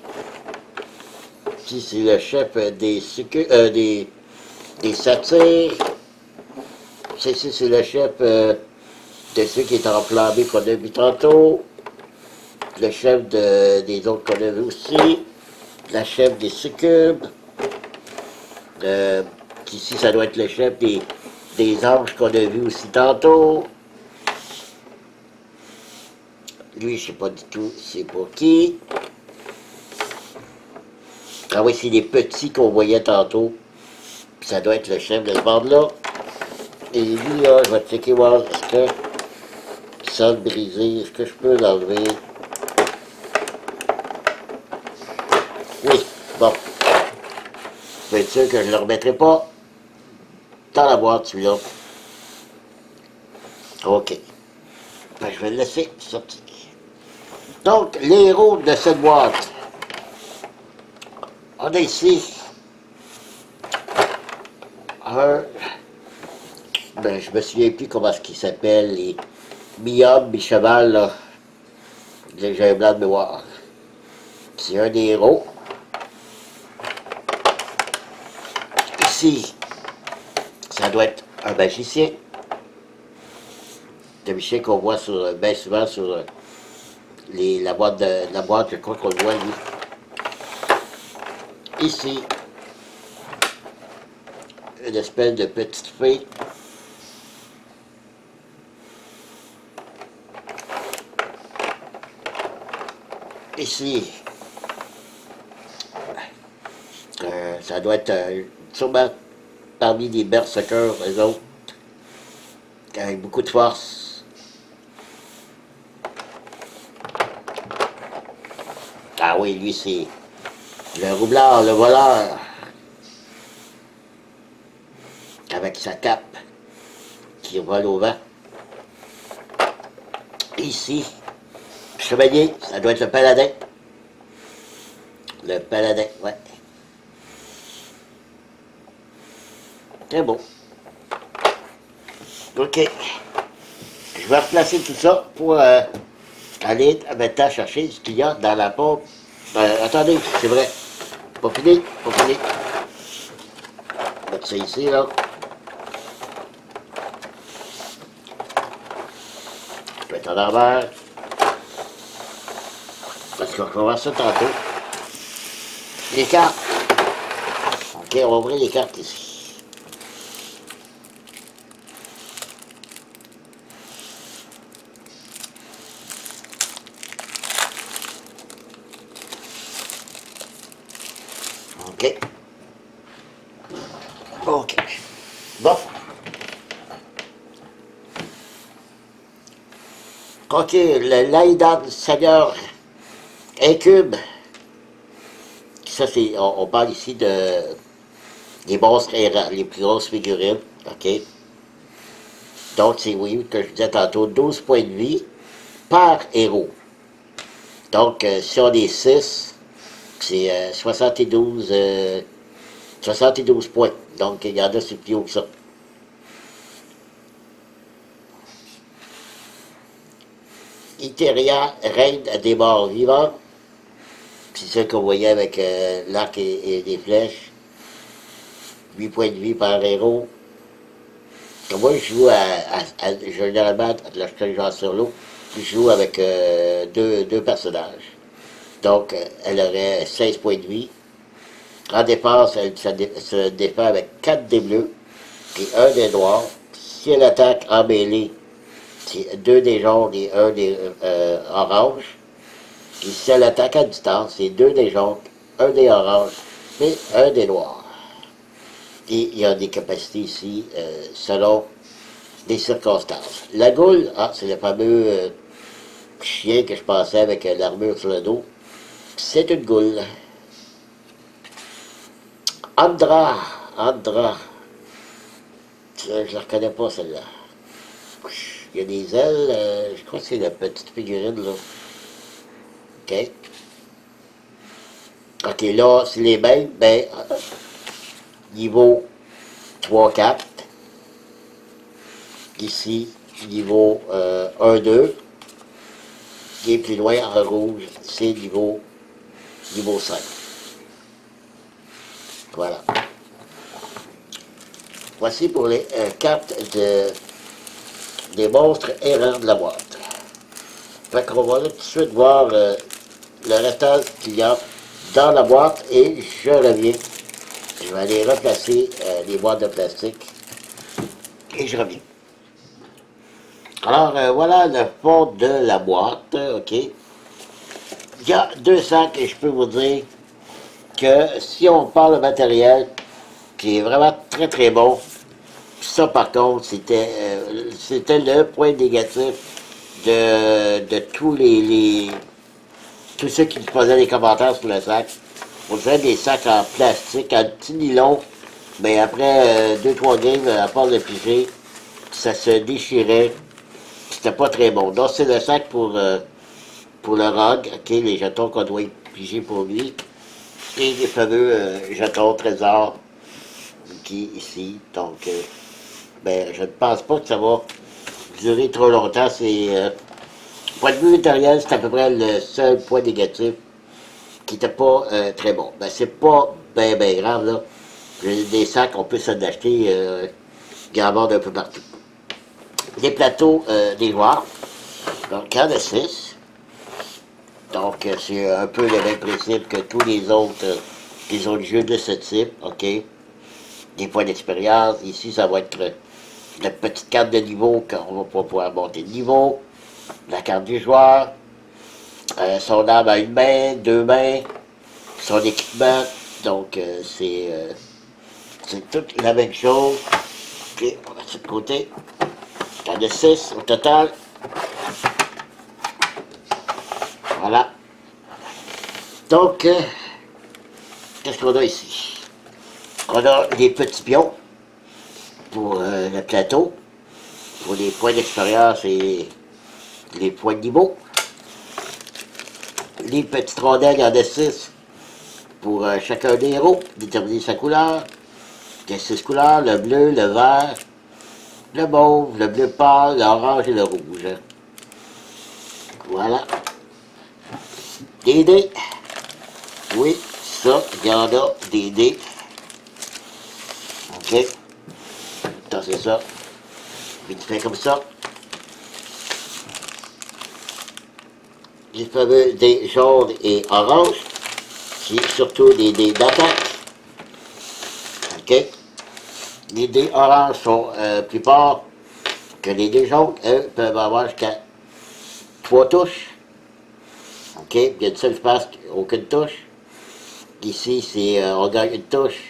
Ici, c'est le chef des succubes... des satires. Ici, c'est le chef de ceux qui étaient enflammés qu'on a vu tantôt. Le chef des autres qu'on a vu aussi. La chef des succubes. Ici, ça doit être le chef des anges qu'on a vu aussi tantôt. Lui, je sais pas du tout c'est pour qui. Ah oui, c'est les petits qu'on voyait tantôt. Puis ça doit être le chef de ce bande-là. Et lui, là, je vais checker voir, est-ce que ça le briser, est-ce que je peux l'enlever? Oui, bon. Je vais être sûr que je ne le remettrai pas dans la boîte, celui-là. OK. Ben, je vais le laisser sortir. Donc, les héros de cette boîte. On a ici un... Ben, je me souviens plus comment est-ce qu'il s'appelle, les mi-hommes, mi-cheval, là. J'ai un blanc de mémoire. C'est un des héros. Ici, ça doit être un magicien. Le magicien qu'on voit sur, bien souvent sur la boîte, je crois qu'on le voit, lui. Ici, une espèce de petite fée. Ici, ça doit être sûrement parmi les berserkers, les autres, avec beaucoup de force. oui, lui, c'est le roublard, le voleur, avec sa cape qui vole au vent. Ici, chevalier, ça doit être le paladin. Le paladin, ouais. Très beau. OK. Je vais replacer tout ça pour aller maintenant chercher ce qu'il y a dans la pompe. Attendez, c'est vrai. Pas fini, pas fini. Mettre ça ici, là. Je vais être en envers. Parce qu'on va voir ça tantôt. Les cartes. OK, on va ouvrir les cartes ici. OK. OK. Bon. OK, le Laïdan Seigneur Incube. Ça, c'est. On parle ici de des monstres errants, les plus grosses figurines. OK. Donc, c'est oui, que je disais tantôt, 12 points de vie par héros. Donc, si on est 6, c'est 72 points. Donc, il y en a, c'est plus haut que ça. Iteria, reine des morts vivants. C'est ça qu'on voyait avec l'arc et les flèches. 8 points de vie par héros. Moi, je joue généralement, lorsque je joue sur l'eau, je joue avec deux personnages. Donc, elle aurait 16 points de vie. En défense, elle se défend avec 4 dés bleus et 1 des noirs. Si elle attaque en mêlée, c'est 2 des jaunes et 1 des oranges. Et si elle attaque à distance, c'est 2 des jaunes, 1 des oranges et 1 des noirs. Et il y a des capacités ici selon des circonstances. La goule, c'est le fameux chien que je pensais avec l'armure sur le dos. C'est une goule. Andra. Je ne la reconnais pas celle-là. Il y a des ailes, je crois que c'est la petite figurine là. OK. OK, là, c'est les mêmes, ben, niveau 3-4. Ici, niveau 1-2. Et plus loin, en rouge, c'est niveau 5. Voilà. Voici pour les cartes des monstres errants de la boîte. Fait qu'on va tout de suite voir le restant qu'il y a dans la boîte et je reviens. Je vais aller replacer les boîtes de plastique et je reviens. Alors, voilà le fond de la boîte, OK. Il y a 2 sacs et je peux vous dire que si on parle de matériel qui est vraiment très très bon, ça par contre, c'était le point négatif de tous tous ceux qui posaient des commentaires sur le sac. On faisait des sacs en plastique, en petit nylon, mais après 2-3 games, à part le piger, ça se déchirait. C'était pas très bon. Donc c'est le sac pour le rogue, OK, les jetons qu'on doit piger pour lui. Et les fameux jetons trésors qui ici. Donc, ben, je ne pense pas que ça va durer trop longtemps. C'est point de vue matériel, c'est à peu près le seul point négatif qui n'était pas très bon. Ben, c'est pas ben grave, là. Des sacs, on peut s'en acheter grandement d'un peu partout. Les plateaux des joueurs. Donc, il y en a 6. Donc, c'est un peu le même principe que tous les autres jeux de ce type, OK? Des points d'expérience. Ici, ça va être la petite carte de niveau qu'on va pas pouvoir monter de niveau. La carte du joueur. Son arme à une main, 2 mains. Son équipement. Donc, c'est toute la même chose. OK, on va mettre ça de côté. Il y en a 6 au total. Voilà. Donc, qu'est-ce qu'on a ici? On a les petits pions pour le plateau, pour les points d'expérience et les points de niveau. Les petites rondelles en D6 pour chacun des héros, déterminer sa couleur. Il y a 6 couleurs, le bleu, le vert, le mauve, le bleu pâle, l'orange et le rouge. Voilà. Des dés. Oui, ça, il y en a des dés. OK. Ça, c'est ça. Vite fait comme ça. Les fameux dés jaunes et oranges. C'est surtout des dés d'attaque. OK. Les dés oranges sont plus forts que les dés jaunes. Eux peuvent avoir jusqu'à 3 touches. OK. Il y a une seule face, aucune touche. Ici, c'est on gagne une touche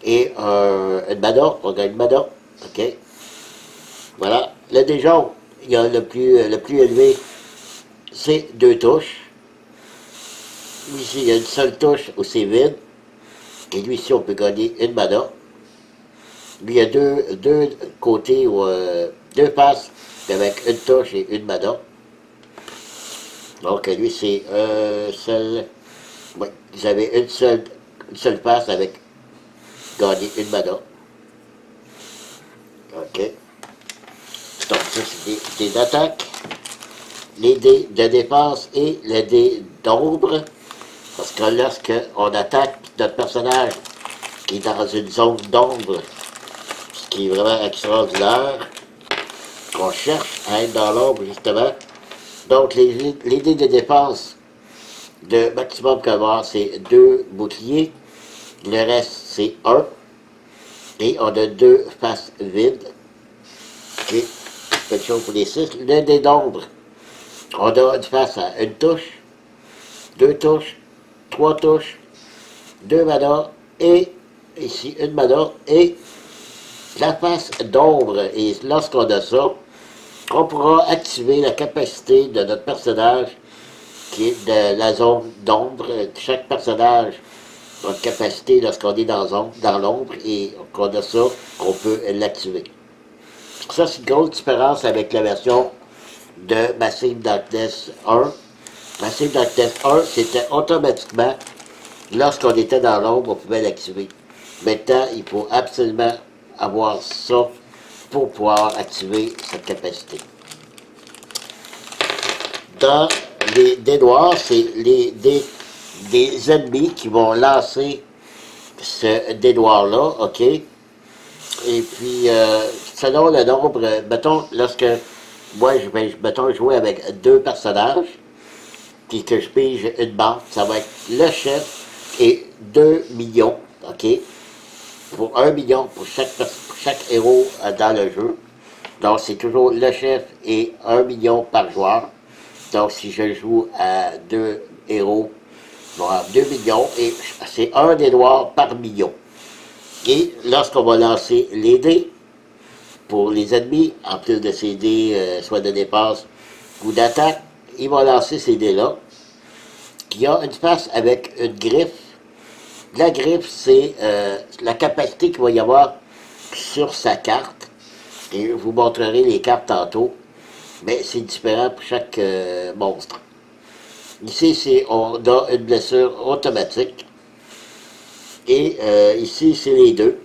et une mana. On gagne une mana. OK. Voilà. Le dé jaune, il y a le plus élevé, c'est 2 touches. Ici, il y a une seule touche où c'est vide. Et lui, ici, on peut gagner une mana. Lui, il y a deux côtés, ou deux faces avec une touche et une mana. Donc, lui, c'est seul. Oui, vous avez une seule face avec gagner une mana. OK. Donc, ça, c'est des attaques. Les dés de défense et les dés d'ombre. Parce que lorsque on attaque notre personnage qui est dans une zone d'ombre, ce qui est vraiment extraordinaire, qu'on cherche à être dans l'ombre, justement. Donc, les dés de défense de maximum qu'on va avoir, c'est 2 boucliers. Le reste, c'est 1. Et on a 2 faces vides. OK. Quelque chose pour les 6. Le dé d'ombre, on a une face à une touche, 2 touches, 3 touches, 2 manas, et ici une mana, et la face d'ombre. Et lorsqu'on a ça, on pourra activer la capacité de notre personnage qui est de la zone d'ombre. Chaque personnage a une capacité lorsqu'on est dans l'ombre et qu'on a ça, on peut l'activer. Ça, c'est une grosse différence avec la version de Massive Darkness 1. Massive Darkness 1, c'était automatiquement, lorsqu'on était dans l'ombre, on pouvait l'activer. Maintenant, il faut absolument avoir ça pour pouvoir activer cette capacité. Dans les dés noirs, c'est les dés des ennemis qui vont lancer ce dé noir-là, OK? Et puis, selon le nombre, mettons, lorsque moi, je vais, mettons, jouer avec 2 personnages, puis que je pige une banque, ça va être le chef et 2 millions, OK? Pour 1 million pour chaque héros dans le jeu. Donc, c'est toujours le chef et 1 million par joueur. Donc, si je joue à 2 héros, je vais avoir 2 millions et c'est 1 dé noir par million. Et lorsqu'on va lancer les dés pour les ennemis, en plus de ces dés, soit de dépense ou d'attaque, il va lancer ces dés-là, qui a une face avec une griffe. La griffe, c'est la capacité qu'il va y avoir sur sa carte. Et je vous montrerai les cartes tantôt. Mais c'est différent pour chaque monstre. Ici, on a une blessure automatique. Et ici, c'est les deux.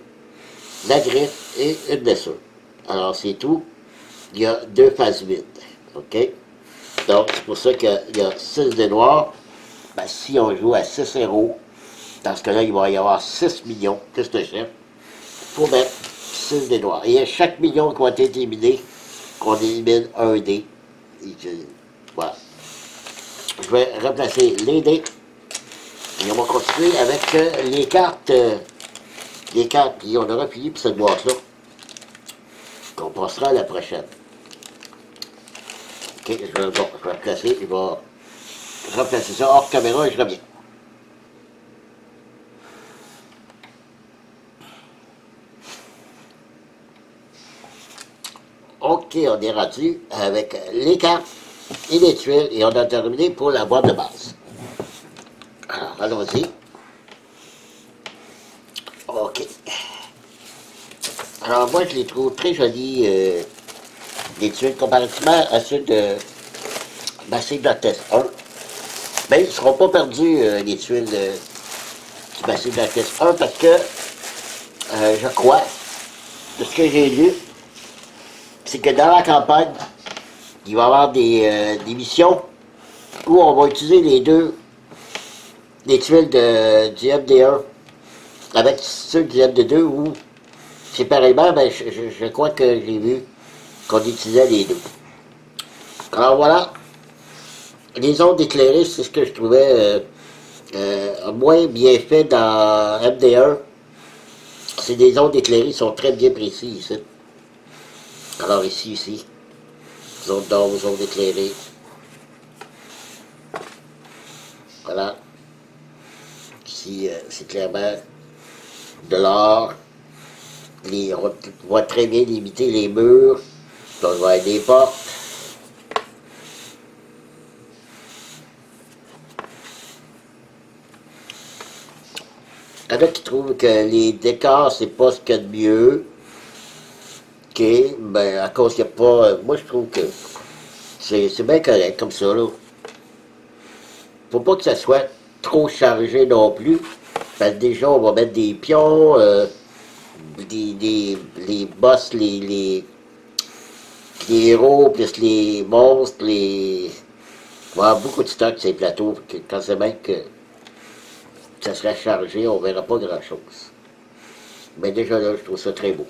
La griffe et une blessure. Alors, c'est tout. Il y a 2 faces vides. OK? Donc, c'est pour ça qu'il y a 6 dés noirs. Ben, si on joue à 6 héros, dans ce cas-là, il va y avoir 6 millions, plus le chef. Il faut mettre 6 dés noirs. Et à chaque million qui va être éliminé, qu'on élimine un dé. Voilà. Je vais remplacer les dés. Et on va continuer avec les cartes. Les cartes, puis on aura fini pour cette boîte-là. Qu'on passera à la prochaine. OK, je vais placer, je vais remplacer ça hors caméra et je reviens. OK, on est rendu avec les cartes et les tuiles et on a terminé pour la boîte de base. allons-y. OK. Alors moi, je les trouve très jolis, les tuiles, comparativement à ceux de Massif d'Artès 1. Mais ils ne seront pas perdus, les tuiles du Massif d'Artès 1, parce que, je crois, de ce que j'ai lu, c'est que dans la campagne, il va y avoir des missions où on va utiliser les tuiles du MD1 avec ceux du MD2 où, séparément, ben, je crois que j'ai vu qu'on utilisait les deux. Alors voilà, les ondes éclairées, c'est ce que je trouvais moins bien fait dans MD1. C'est des ondes éclairées qui sont très bien précises ici. Alors ici, zone d'ombre, zone éclairée. Voilà. Ici, c'est clairement de l'or. On voit très bien limiter les murs. Donc, on va avoir des portes. Il y en a qui trouvent que les décors, c'est pas ce qu'il y a de mieux. OK, ben, à cause qu'il n'y a pas... moi, je trouve que c'est bien correct comme ça, là. Faut pas que ça soit trop chargé non plus. Parce que déjà, on va mettre des pions, les boss, les héros, plus les monstres, il va y avoir beaucoup de stock sur ces plateaux. Quand c'est même que ça sera chargé, on verra pas grand-chose. Mais déjà là, je trouve ça très beau.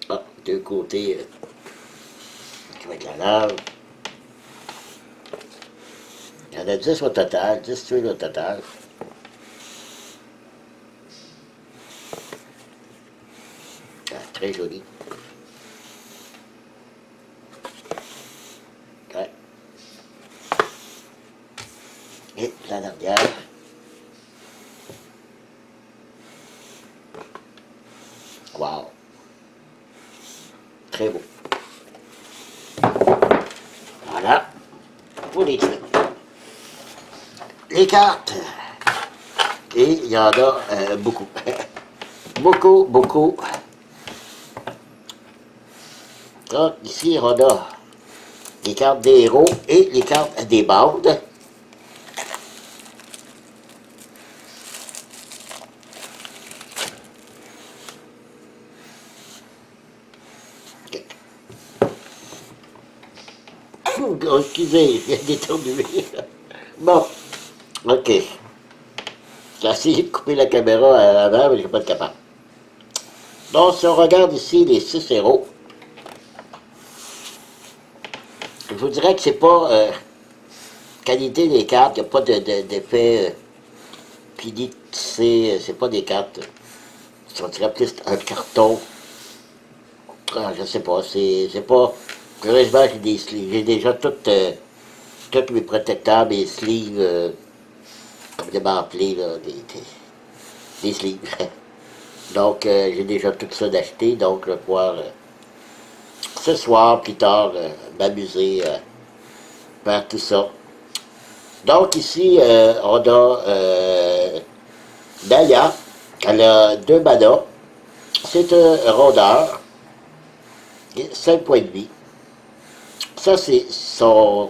Ah, deux côtés, avec la lave. Il y en a 10 au total, 10 tuiles au total. Ah, très joli. Ouais. Et la dernière. Wow. Très beau. Voilà. Pour les tuiles. Les cartes. Et il y en a beaucoup. beaucoup. Donc, ici, on a les cartes des héros et les cartes des bandes. Oh, excusez, il y a détourné. Bon, OK. J'ai essayé de couper la caméra à l'avant, mais je ne vais pas être capable. Donc, si on regarde ici les 6 héros, je vous dirais que c'est pas qualité des cartes, il n'y a pas d'effet PDC, c'est pas des cartes. On dirait plus un carton. Ah, je sais pas, c'est pas. Heureusement, j'ai des sleeves. J'ai déjà toutes mes protecteurs, mes sleeves, comme démantelés, là, des sleeves. Donc, j'ai déjà tout ça d'acheter, donc je vais pouvoir, ce soir, plus tard, m'amuser faire tout ça. Donc, ici, on a Dahlia, elle a 2 manas. C'est un rôdeur, 5 points de vie. Ça, c'est sa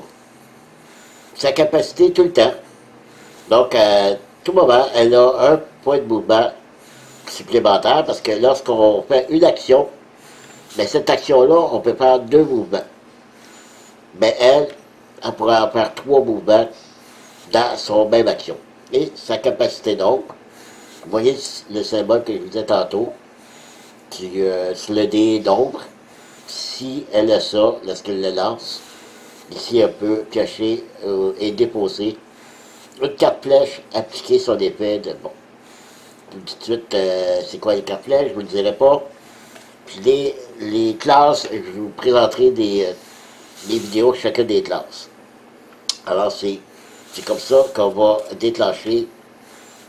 capacité tout le temps. Donc, à tout moment, elle a un point de mouvement supplémentaire parce que lorsqu'on fait une action, mais cette action-là, on peut faire 2 mouvements. Mais elle pourrait en faire 3 mouvements dans son même action. Et sa capacité donc, vous voyez le symbole que je vous disais tantôt, sur le dé d'ombre, si elle a ça, lorsqu'elle le lance, ici elle peut piocher et déposer une carte flèche appliquée sur l'épée de bon. Tout de suite, c'est quoi les cartes flèches, je vous le dirai pas. Puis les classes, je vous présenterai des vidéos de chacune des classes. Alors c'est comme ça qu'on va déclencher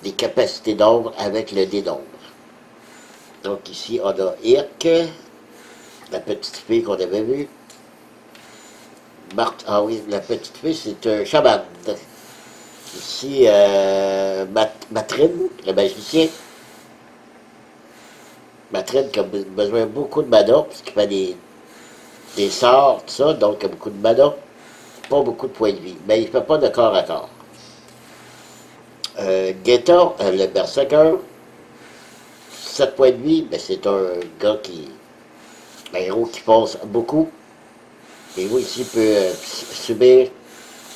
les capacités d'ombre avec le dé d'ombre. Donc ici on a Irk, la petite fille qu'on avait vue. Marthe, ah oui, la petite fille, c'est un chaman. Ici, Matrine, le magicien. Matrine qui a besoin de beaucoup de mana, parce qu'il fait des sorts, tout ça, donc il a beaucoup de mana. Pas beaucoup de points de vie, mais il ne fait pas de corps à corps. Guetta, le berserker, 7 points de vie, mais c'est un gars un héros qui passe beaucoup. Et oui, ici, peut subir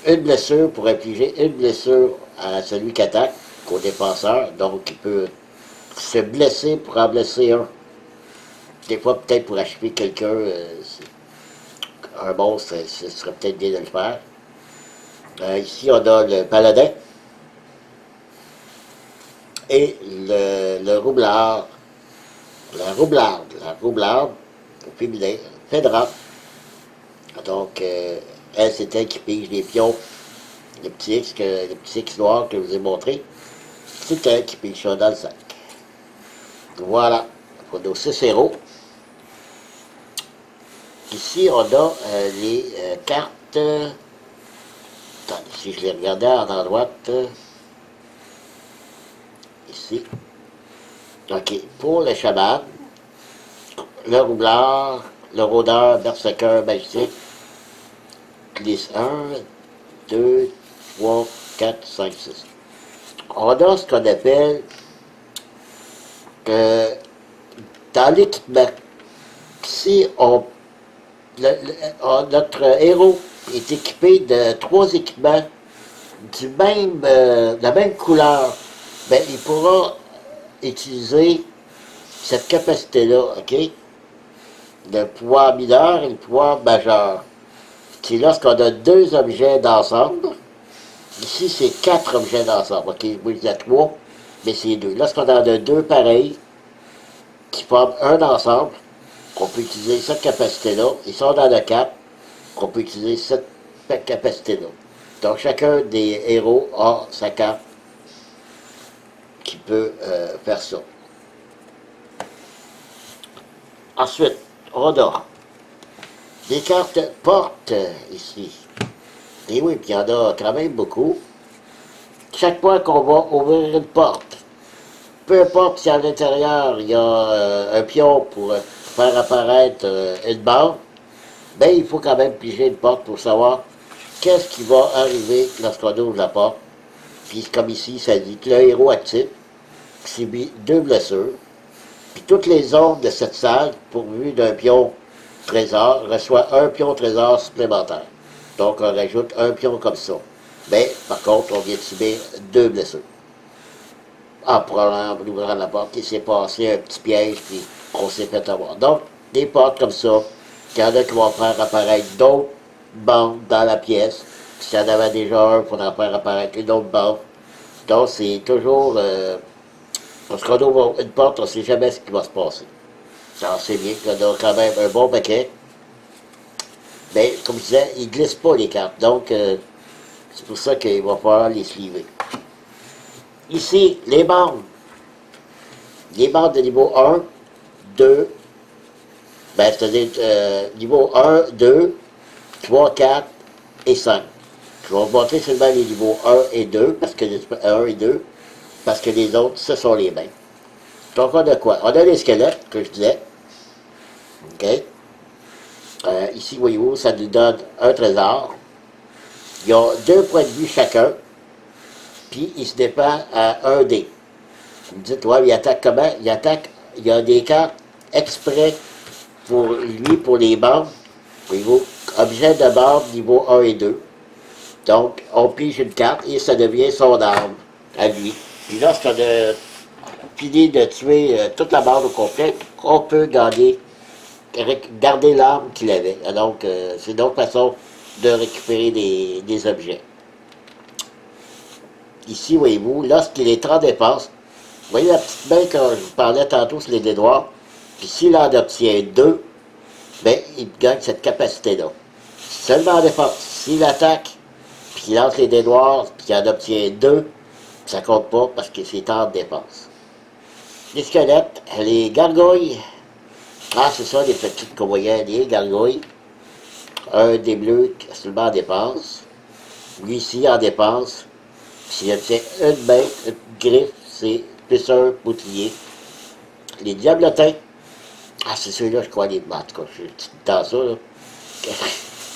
une blessure pour infliger une blessure à celui qui attaque, qu'au défenseur. Donc, il peut se blesser pour en blesser un. Des fois, peut-être pour achever quelqu'un, un monstre, ce serait peut-être bien de le faire. Ici, on a le paladin et le roublard. La roublarde, au féminin, Fedra. Donc, elle, c'est elle qui pige les pions, le petit X noir que je vous ai montré. C'est elle qui pige ça dans le sac. Voilà, pour nos 6 héros. Ici, on a les cartes. Attendez, si je les regardais en droite. Ici. OK. Pour le chaman, le roublard, le rôdeur, berserker, magicien. Glisse 1, 2, 3, 4, 5, 6. On a ce qu'on appelle dans l'équipement. Si notre héros est équipé de 3 équipements de la même couleur, ben, il pourra utiliser cette capacité-là, OK? Le pouvoir mineur et le pouvoir majeur. C'est lorsqu'on a 2 objets d'ensemble. Ici, c'est 4 objets d'ensemble. OK, oui, il y a 3, mais c'est 2. Lorsqu'on en a 2 pareils, qui forment un ensemble, on peut utiliser cette capacité-là. Ils sont dans le 4, on peut utiliser cette capacité-là. Donc, chacun des héros a sa carte qui peut faire ça. Ensuite, on a des cartes portes ici. Et oui, puis il y en a quand même beaucoup. Chaque fois qu'on va ouvrir une porte, peu importe si à l'intérieur il y a un pion pour faire apparaître une barre, ben il faut quand même piger une porte pour savoir qu'est-ce qui va arriver lorsqu'on ouvre la porte. Puis comme ici, ça dit que le héros actif subit 2 blessures. Puis toutes les zones de cette salle, pourvues d'un pion trésor, reçoit un pion trésor supplémentaire. Donc on rajoute un pion comme ça. Mais par contre, on vient de subir 2 blessures. En ouvrant la porte, il s'est passé un petit piège, puis on s'est fait avoir. Donc, des portes comme ça, il y en a qui vont faire apparaître d'autres bandes dans la pièce. S'il y en avait déjà un, il faudra faire apparaître une autre bande. Donc, c'est toujours... parce qu'on ouvre une porte, on ne sait jamais ce qui va se passer. Alors, c'est bien qu'on a quand même un bon paquet. Mais, comme je disais, ils ne glissent pas les cartes. Donc, c'est pour ça qu'il va falloir les sliver. Ici, les bandes. Les bandes de niveau 1, 2, ben, c'est-à-dire niveau 1, 2, 3, 4 et 5. Je vais vous montrer seulement les niveaux 1 et 2, parce que 1 et 2, parce que les autres, ce sont les mêmes. Donc, on a quoi? On a les squelettes, que je disais. OK? Ici, voyez-vous, ça nous donne un trésor. Ils ont 2 points de vue chacun. Puis, il se dépend à 1 dé. Vous me dites, ouais, il attaque comment? Il y a des cartes exprès pour lui, pour les bandes. Voyez-vous, objet de bande niveau 1 et 2. Donc, on pige une carte et ça devient son arme à lui. Puis lorsqu'on a fini de tuer toute la bande au complet, on peut garder l'arme qu'il avait. Donc, c'est une autre façon de récupérer des objets. Ici, voyez-vous, lorsqu'il est en défense, vous voyez la petite main quand je vous parlais tantôt sur les dés noirs, puis s'il en obtient 2, ben, il gagne cette capacité-là. Seulement en défense. S'il attaque, puis qu'il lance les dés noirs, puis qu'il en obtient 2, ça compte pas parce que c'est en défense. Les squelettes, les gargouilles, ah c'est ça, les petites qu'on voyait, les gargouilles. un des bleus seulement en dépense. Lui ici en dépense. S'il obtient une main, une griffe, c'est plus un bouclier. Les diablotins. Ah, c'est ceux-là, je crois, les. En tout cas, je suis dans ça, là.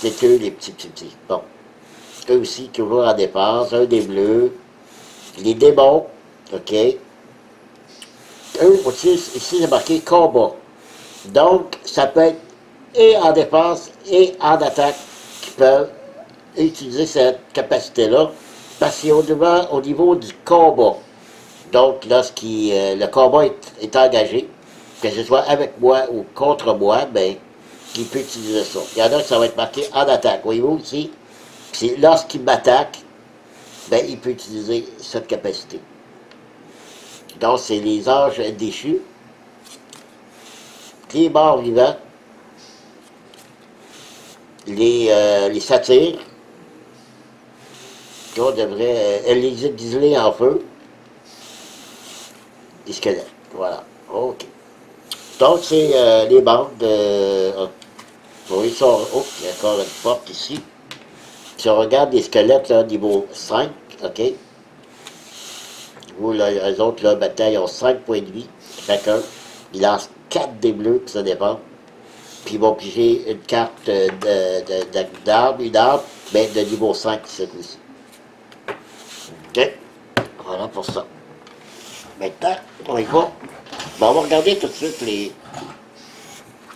C'est eux, les petits. Bon. Eux aussi, toujours en dépense. Un des bleus. Les démons. OK. Eux aussi, ici, c'est marqué combat. Donc, ça peut être et en défense et en attaque qui peuvent utiliser cette capacité-là. Parce qu'au au niveau du combat, donc lorsque le combat est engagé, que ce soit avec moi ou contre moi, ben, il peut utiliser ça. Il y en a qui ça va être marqué en attaque. Voyez-vous ici? C'est lorsqu'il m'attaque, ben, il peut utiliser cette capacité. Donc, c'est les anges déchus, les morts vivants, les satyres, qu'on devrait les exiler en feu, les squelettes. Voilà. OK. Donc, c'est les bandes de. Oui, oh, il y a encore une porte ici. Si on regarde les squelettes, là, niveau 5, OK? Vous, là, les autres, là, maintenant, ils ont 5 points de vie, chacun. Ils lancent 4 des bleus, puis ça dépend. Puis ils vont piger une carte d'arbre, une arbre, mais de niveau 5, c'est aussi. OK? Voilà pour ça. Maintenant, on y va. Bon, on va regarder tout de suite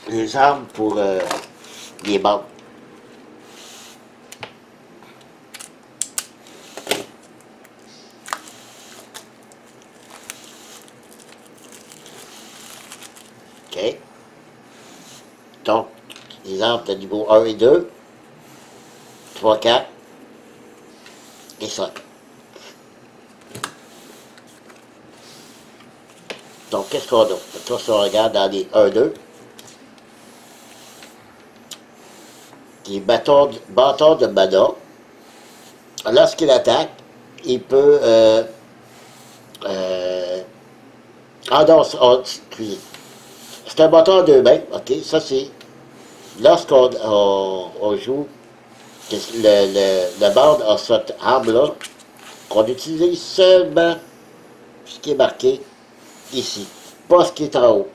les armes pour les bandes. OK. Donc, les armes de niveau 1 et 2, 3, 4 et 5. Donc, qu'est-ce qu'on a? Toi, si on regarde dans les 1, 2, les bâtons de mana, lorsqu'il attaque, il peut... ah non, excusez. C'est un bâton à 2 mains, ok? Ça, c'est lorsqu'on on joue, le bande a cette arme-là, qu'on utilise seulement ce qui est marqué ici, pas ce qui est en haut.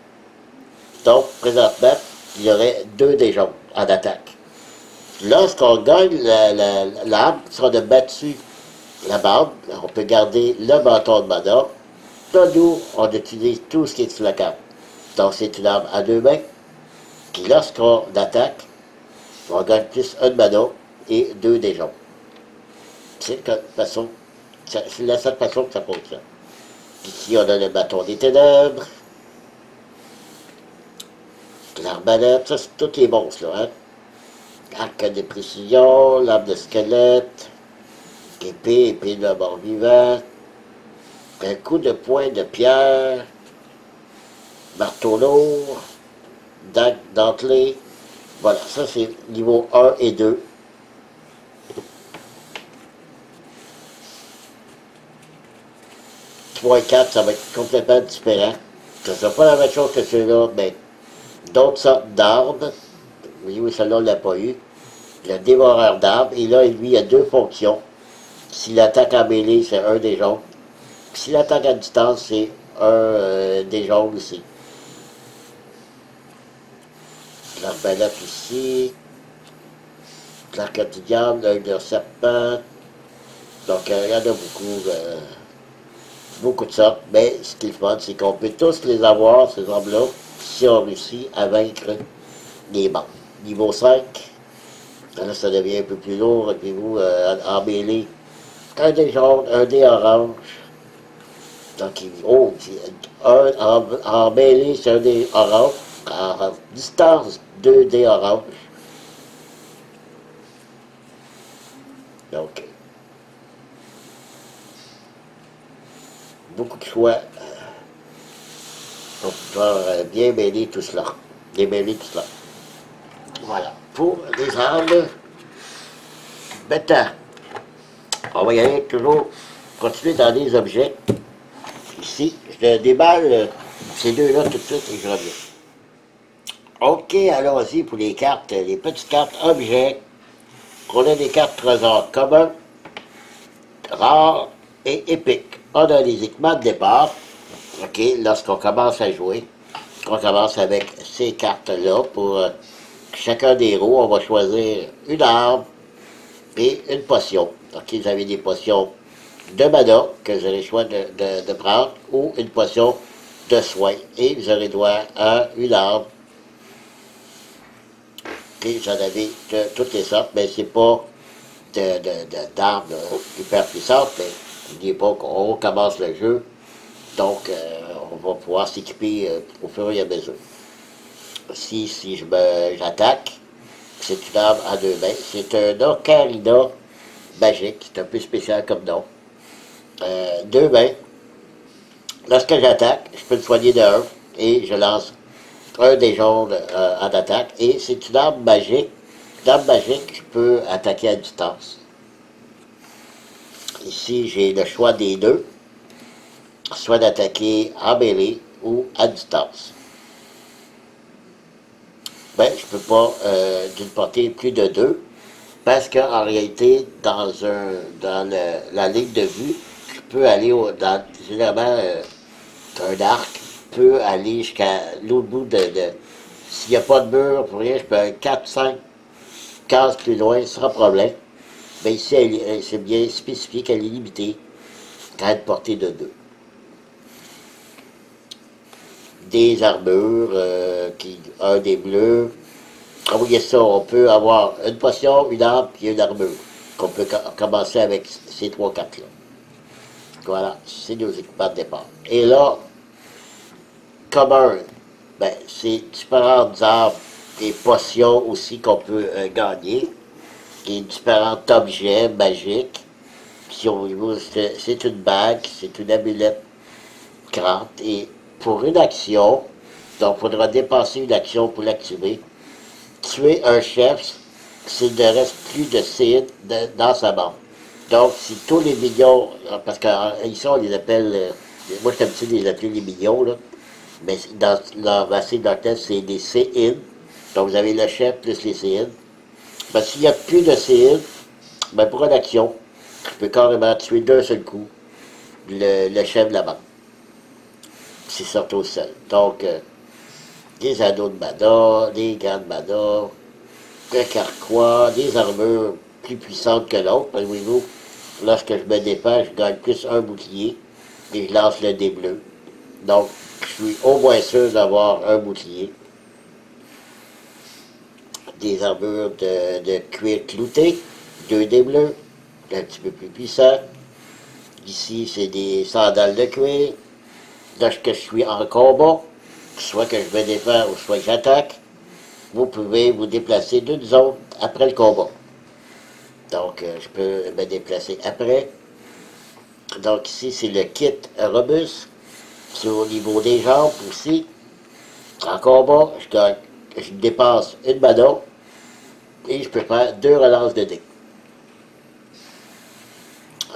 Donc, présentement, il y aurait 2 des jaunes en attaque. Lorsqu'on gagne l'arme, si on a battu la bande, on peut garder le bâton de mana. Là, nous, on utilise tout ce qui est sur la carte. Donc, c'est une arme à 2 mains. Puis lorsqu'on attaque, on gagne plus un mana et 2 des jaunes. C'est la seule façon que ça fonctionne. Puis ici, on a le bâton des ténèbres. L'arbalète, ça, c'est tous les monstres, là, hein. Arc de précision, lame de squelette, épée de mort vivant, un coup de poing de pierre, marteau lourd, dague dentelée. Voilà, ça c'est niveau 1 et 2. Trois et 4, ça va être complètement différent. Ce ne sera pas la même chose que ceux-là, mais d'autres sortes d'arbres. Oui, celle-là, on ne l'a pas eu. Le dévoreur d'arbres. Et là, lui, il a 2 fonctions. S'il attaque en mêlée, c'est un des jaunes. S'il attaque à distance, c'est un des jaunes aussi. L'arbalète ici. L'arc du diable, l'œil de serpent. Donc, il y en a beaucoup. Beaucoup de sortes. Mais ce qui est fun, c'est qu'on peut tous les avoir, ces armes-là, si on réussit à vaincre les bandes. Niveau 5, là, ça devient un peu plus lourd, et puis vous, en mêlée, un dé jaune, un dé orange. Donc, en mêlée, c'est un dé orange. En distance, 2 dés orange. Donc, beaucoup de choix pour pouvoir bien mêler tout cela. Démêler tout cela. Voilà. Pour les armes, maintenant, on va y aller toujours, continuer dans les objets. Ici, je déballe ces deux-là tout de suite et je reviens. OK, allons-y pour les cartes, les petites cartes objets. On a des cartes trésors communs, rares et épiques. On a les équipements de départ. OK, lorsqu'on commence à jouer, on commence avec ces cartes-là. Pour chacun des héros, on va choisir une arme et une potion. OK, vous avez des potions de mana que vous aurez le choix de prendre ou une potion de soin. Et vous aurez droit à une arme. OK, j'en avais de toutes les sortes, mais c'est pas d'armes hyper puissantes, mais n'oubliez pas qu'on commence le jeu, donc on va pouvoir s'équiper au fur et à mesure. Si j'attaque, c'est une arme à deux mains. C'est un ocarina magique, c'est un peu spécial comme nom. Deux mains. Lorsque j'attaque, je peux le soigner de un et je lance un des jaunes en attaque. Et c'est une arme magique. Une arme magique, je peux attaquer à distance. Ici, j'ai le choix des deux, soit d'attaquer en mêlée ou à distance. Ben, je peux pas d'une portée plus de deux, parce qu'en réalité, dans la ligne de vue, je peux aller généralement, un arc peut aller jusqu'à l'autre bout s'il n'y a pas de mur, pour rien, je peux aller 4-5 cases plus loin sans problème. Mais ici, c'est bien spécifié qu'elle est limitée à une portée de 2. Des armures, un des bleus. Ah oui, ça, on peut avoir une potion, une arme et une armure. Qu'on peut commencer avec ces trois cartes-là. Voilà, c'est nos équipements de départ. Et là, commun, ben, c'est différentes armes et potions aussi qu'on peut gagner. Et différents objets magiques. Si on veut, c'est une bague, c'est une amulette grande. Et pour une action, donc il faudra dépenser une action pour l'activer. Tuer un chef, s'il ne reste plus de cid dans sa bande. Donc, si tous les minions, parce qu'ici on les appelle, moi je suis habitué de les appeler les minions, là, mais dans leur vaccine d'orchestre, c'est des cid. Donc vous avez le chef plus les cid. Ben, s'il n'y a plus de cid, ben, pour une action, je peux carrément tuer d'un seul coup le chef de la bande. C'est surtout seul. Donc, des anneaux de mana, des gants de mana, un carquois, des armures plus puissantes que l'autre. Voyez-vous, lorsque je me défends, je gagne plus un bouclier et je lance le dé bleu. Donc, je suis au moins sûr d'avoir un bouclier. Des armures de cuir clouté, 2 dés bleus, un petit peu plus puissant. Ici, c'est des sandales de cuir. Lorsque je suis en combat, soit que je me défends ou soit que j'attaque, vous pouvez vous déplacer d'une zone après le combat. Donc, je peux me déplacer après. Donc, ici, c'est le kit robuste. C'est au niveau des jambes aussi. En combat, je dépasse une mana et je peux faire 2 relances de dés.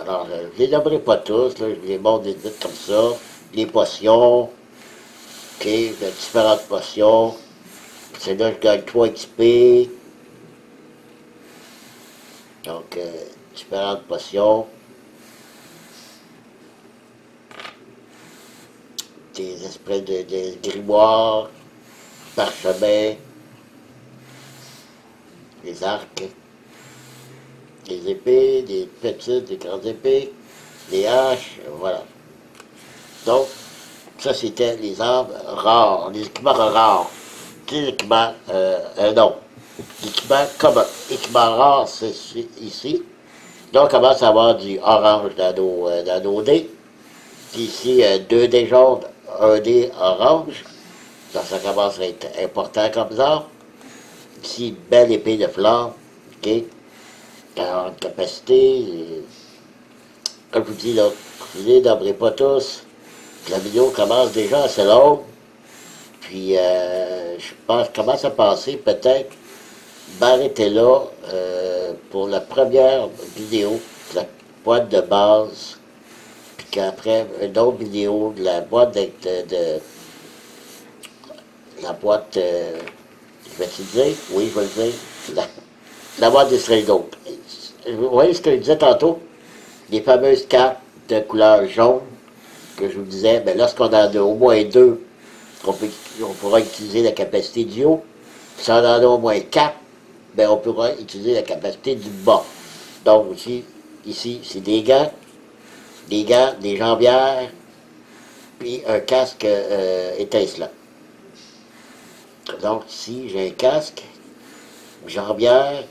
Alors, je ne les nommerai pas tous, là, je vous les montre vite comme ça. Les potions, ok, de différentes potions. C'est là que je gagne 3 XP. Donc, différentes potions. Des espèces de grimoires, parchemins, des arcs, des épées, des petites, des grandes épées, des haches, voilà. Donc, ça c'était les armes rares, les équipements rares. Les équipements, non, l'équipement commun. Équipement rare, c'est ici. Donc, on commence à avoir du orange dans nos dés. Puis ici, 2 dés jaunes, un dé orange. Donc, ça commence à être important comme ça. Ici, belle épée de flamme. OK? 40 capacités. Comme je vous dis, là, je ne les nommerai pas tous. La vidéo commence déjà assez longue. Puis, je pense, commence à passer peut-être m'arrêter là pour la première vidéo de la boîte de base. Puis qu'après, une autre vidéo de la boîte la boîte vais te le dire? Oui, je vais le dire. La boîte des Stray Gold. Vous voyez ce que je disais tantôt? Les fameuses cartes de couleur jaune que je vous disais, ben lorsqu'on en a au moins deux, on pourra utiliser la capacité du haut. Si on en a au moins quatre, ben on pourra utiliser la capacité du bas. Donc ici, c'est des gants, des jambières, puis un casque étincelant. Donc ici, j'ai un casque, une jambière,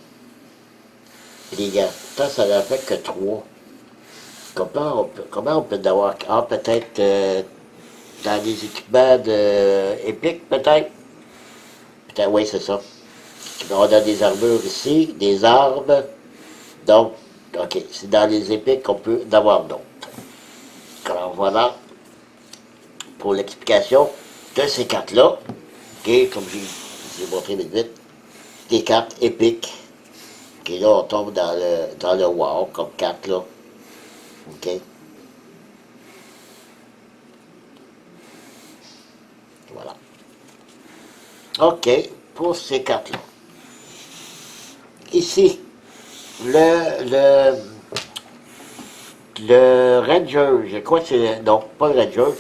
et des gants. Ça n'en fait que trois. Comment on peut avoir... Ah, peut-être dans des équipements épiques, peut-être? Peut-être, oui, c'est ça. On a des armures ici, des armes. Donc, OK, c'est dans les épiques qu'on peut en avoir d'autres. Alors voilà pour l'explication de ces cartes-là. OK, comme j'ai montré vite vite, des cartes épiques. OK, là, on tombe dans le wow comme carte, là. OK. Voilà. OK, pour ces cartes-là. Ici, le Ranger, je crois que c'est... Non, pas le Ranger.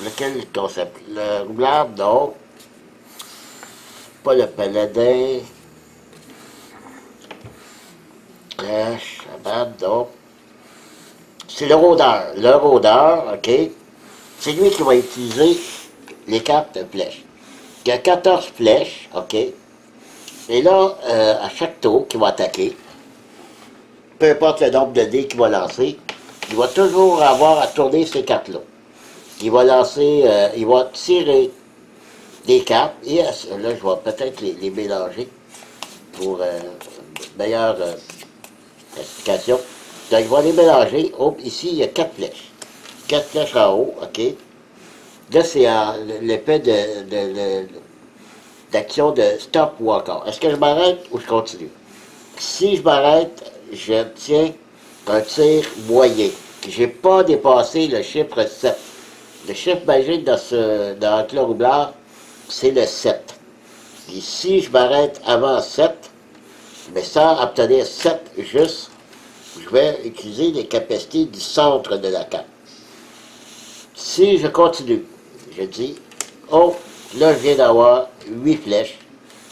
Lequel concept? Le roublard, non. Pas le Paladin. Shabbat, non. C'est le rôdeur. Le rôdeur, OK. C'est lui qui va utiliser les cartes de flèches. Il y a 14 flèches, OK. Et là, à chaque tour qu'il va attaquer, peu importe le nombre de dés qu'il va lancer, il va toujours avoir à tourner ces cartes-là. Il va lancer, il va tirer des cartes, et là, je vais peut-être les mélanger pour meilleure explication. Donc, il va les mélanger. Hop, ici, il y a 4 flèches. 4 flèches en haut, OK. Là, c'est l'effet d'action de stop ou encore. Est-ce que je m'arrête ou je continue? Si je m'arrête, j'obtiens un tir moyen. Je n'ai pas dépassé le chiffre 7. Le chiffre magique dans le roublard, c'est le 7. Et si je m'arrête avant 7, mais sans obtenir 7 juste, je vais utiliser les capacités du centre de la carte. Si je continue, je dis, oh, là je viens d'avoir 8 flèches.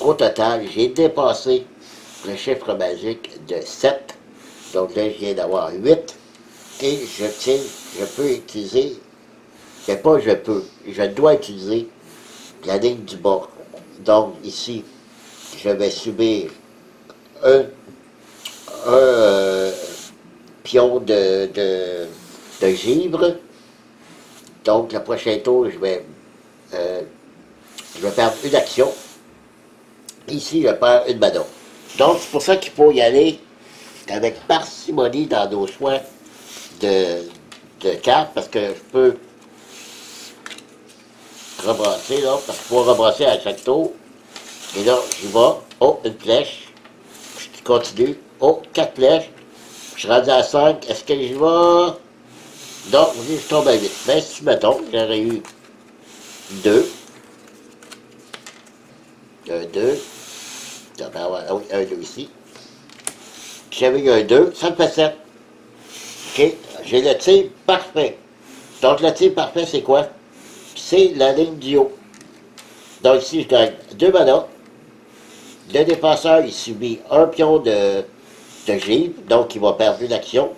Au total, j'ai dépassé le chiffre magique de 7. Donc là, je viens d'avoir 8. Et je peux utiliser, mais pas je dois utiliser la ligne du bas. Donc ici, je vais subir un pion de givre. Donc le prochain tour, je vais perdre une action. Ici, je perds une mana. Donc c'est pour ça qu'il faut y aller avec parcimonie dans nos choix de cartes, parce que je peux rebrasser, là, parce qu'il faut rebrasser à chaque tour. Et là, j'y vais. Oh, une flèche. Je continue. Oh, 4 flèches. Je suis rendu à 5. Est-ce que j'y vais? Donc, je tombe à 8. Mais si, mettons, j'aurais eu 2. Un 2. Ah oui, un 2 ici. J'avais eu un 2. Ça me fait 7. OK? J'ai le tir parfait. Donc, le tir parfait, c'est quoi? C'est la ligne du haut. Donc, ici, je gagne 2 manas. Le défenseur, il subit un pion de givre, donc il va perdre une action.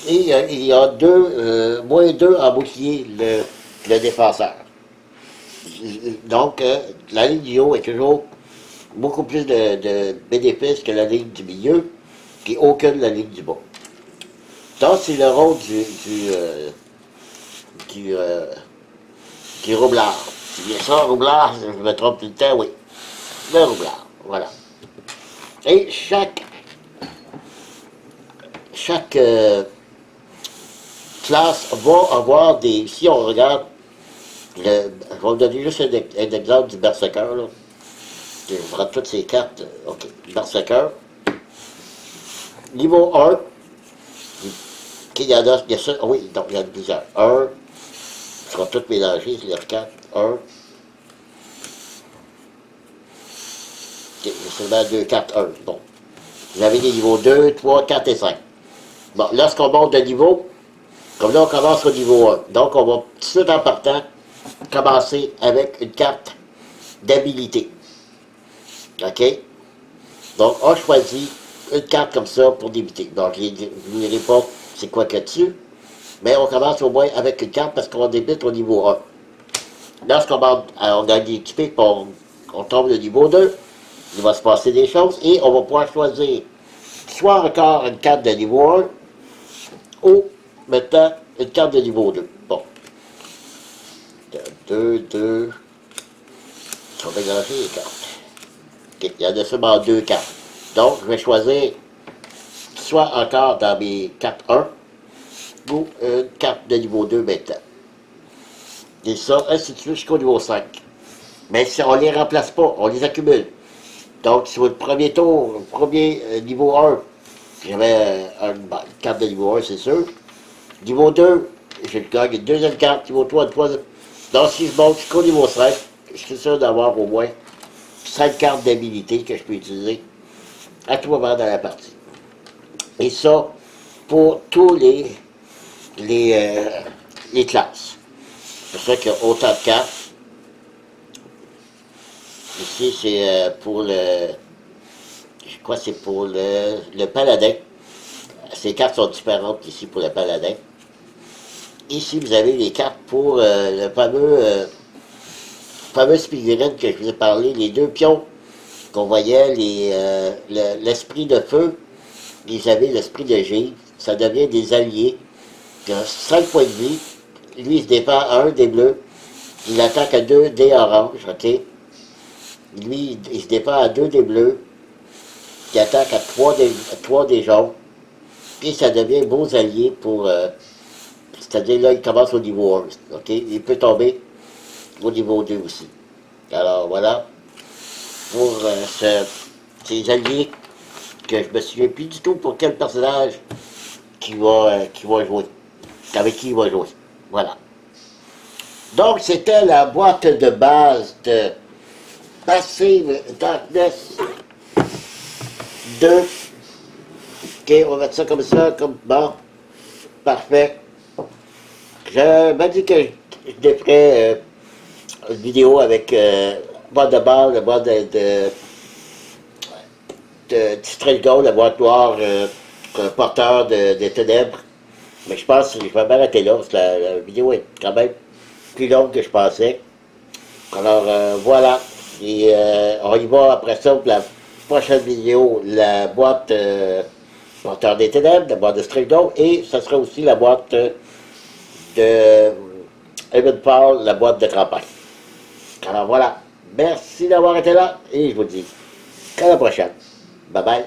Et il y a moins 2 en bouclier, le défenseur. Donc, la ligne du haut est toujours beaucoup plus de bénéfices que la ligne du milieu, qui aucune la ligne du bas. Donc, c'est le rôle du roublard. C'est bien ça, roublard, je me trompe tout le temps, oui. Le roublard, voilà. Et chaque classe va avoir des... Si on regarde, je vais vous donner juste un exemple du Berserker, là. Je prends toutes ces cartes. OK, Berserker. Niveau 1, il y en a, ça, oui, donc il y en a plusieurs. 1, ils seront tous mélangés, c'est les 4. 1, seulement 2 cartes 1. Bon. Vous avez des niveaux 2, 3, 4 et 5. Bon, lorsqu'on monte de niveau, comme là on commence au niveau 1. Donc on va tout de suite en partant commencer avec une carte d'habilité. OK? Donc on choisit une carte comme ça pour débuter. Donc je ne dirai pas c'est quoi qu'il y a dessus, mais on commence au moins avec une carte parce qu'on débute au niveau 1. Lorsqu'on on gagne des XP et on tombe au niveau 2, il va se passer des choses et on va pouvoir choisir soit encore une carte de niveau 1 ou maintenant une carte de niveau 2. Bon. 2. Ils sont mélangées les cartes. Okay. Il y en a seulement 2 cartes. Donc, je vais choisir soit encore dans mes cartes 1 ou une carte de niveau 2 maintenant. Et ça, ainsi de suite jusqu'au niveau 5. Mais si on ne les remplace pas, on les accumule. Donc, sur le premier tour, le premier niveau 1, j'avais une carte de niveau 1, c'est sûr. Niveau 2, je gagne une deuxième carte. Niveau 3, une troisième. Donc, si je monte jusqu'au niveau 5, je suis sûr d'avoir au moins 5 cartes d'habilité que je peux utiliser à tout moment dans la partie. Et ça, pour tous les classes. C'est pour ça qu'il y a autant de cartes. Ici, c'est pour le... Je crois que c'est pour le paladin. Ces cartes sont différentes ici pour le paladin. Ici, vous avez les cartes pour le fameux figurine que je vous ai parlé, les 2 pions qu'on voyait, l'esprit de feu, vous avez l'esprit de givre, ça devient des alliés. Il a 5 points de vie, lui il se défend à 1 des bleus, il attaque à 2 des oranges, ok? Lui, il se défend à 2 des bleus, il attaque à 3 des jaunes, puis ça devient beaux alliés pour... c'est-à-dire là, il commence au niveau 1, ok? Il peut tomber au niveau 2 aussi. Alors voilà, pour ces alliés que je me souviens plus du tout pour quel personnage qui va jouer, avec qui il va jouer. Voilà. Donc c'était la boîte de base de Passive Darkness 2. Ok, on va mettre ça comme ça, comme bon. Parfait. Je me dis que je déferais une vidéo avec boîte de base, la boîte de District Gold, la boîte noire, porteur de ténèbres. Mais je pense que je vais m'arrêter là, parce que la vidéo est quand même plus longue que je pensais. Alors voilà. Et on y va après ça pour la prochaine vidéo, la boîte porteur des ténèbres, la boîte de District Gold, et ce sera aussi la boîte de Evenfall, la boîte de campagne. Alors voilà. Merci d'avoir été là et je vous dis à la prochaine. Bye bye.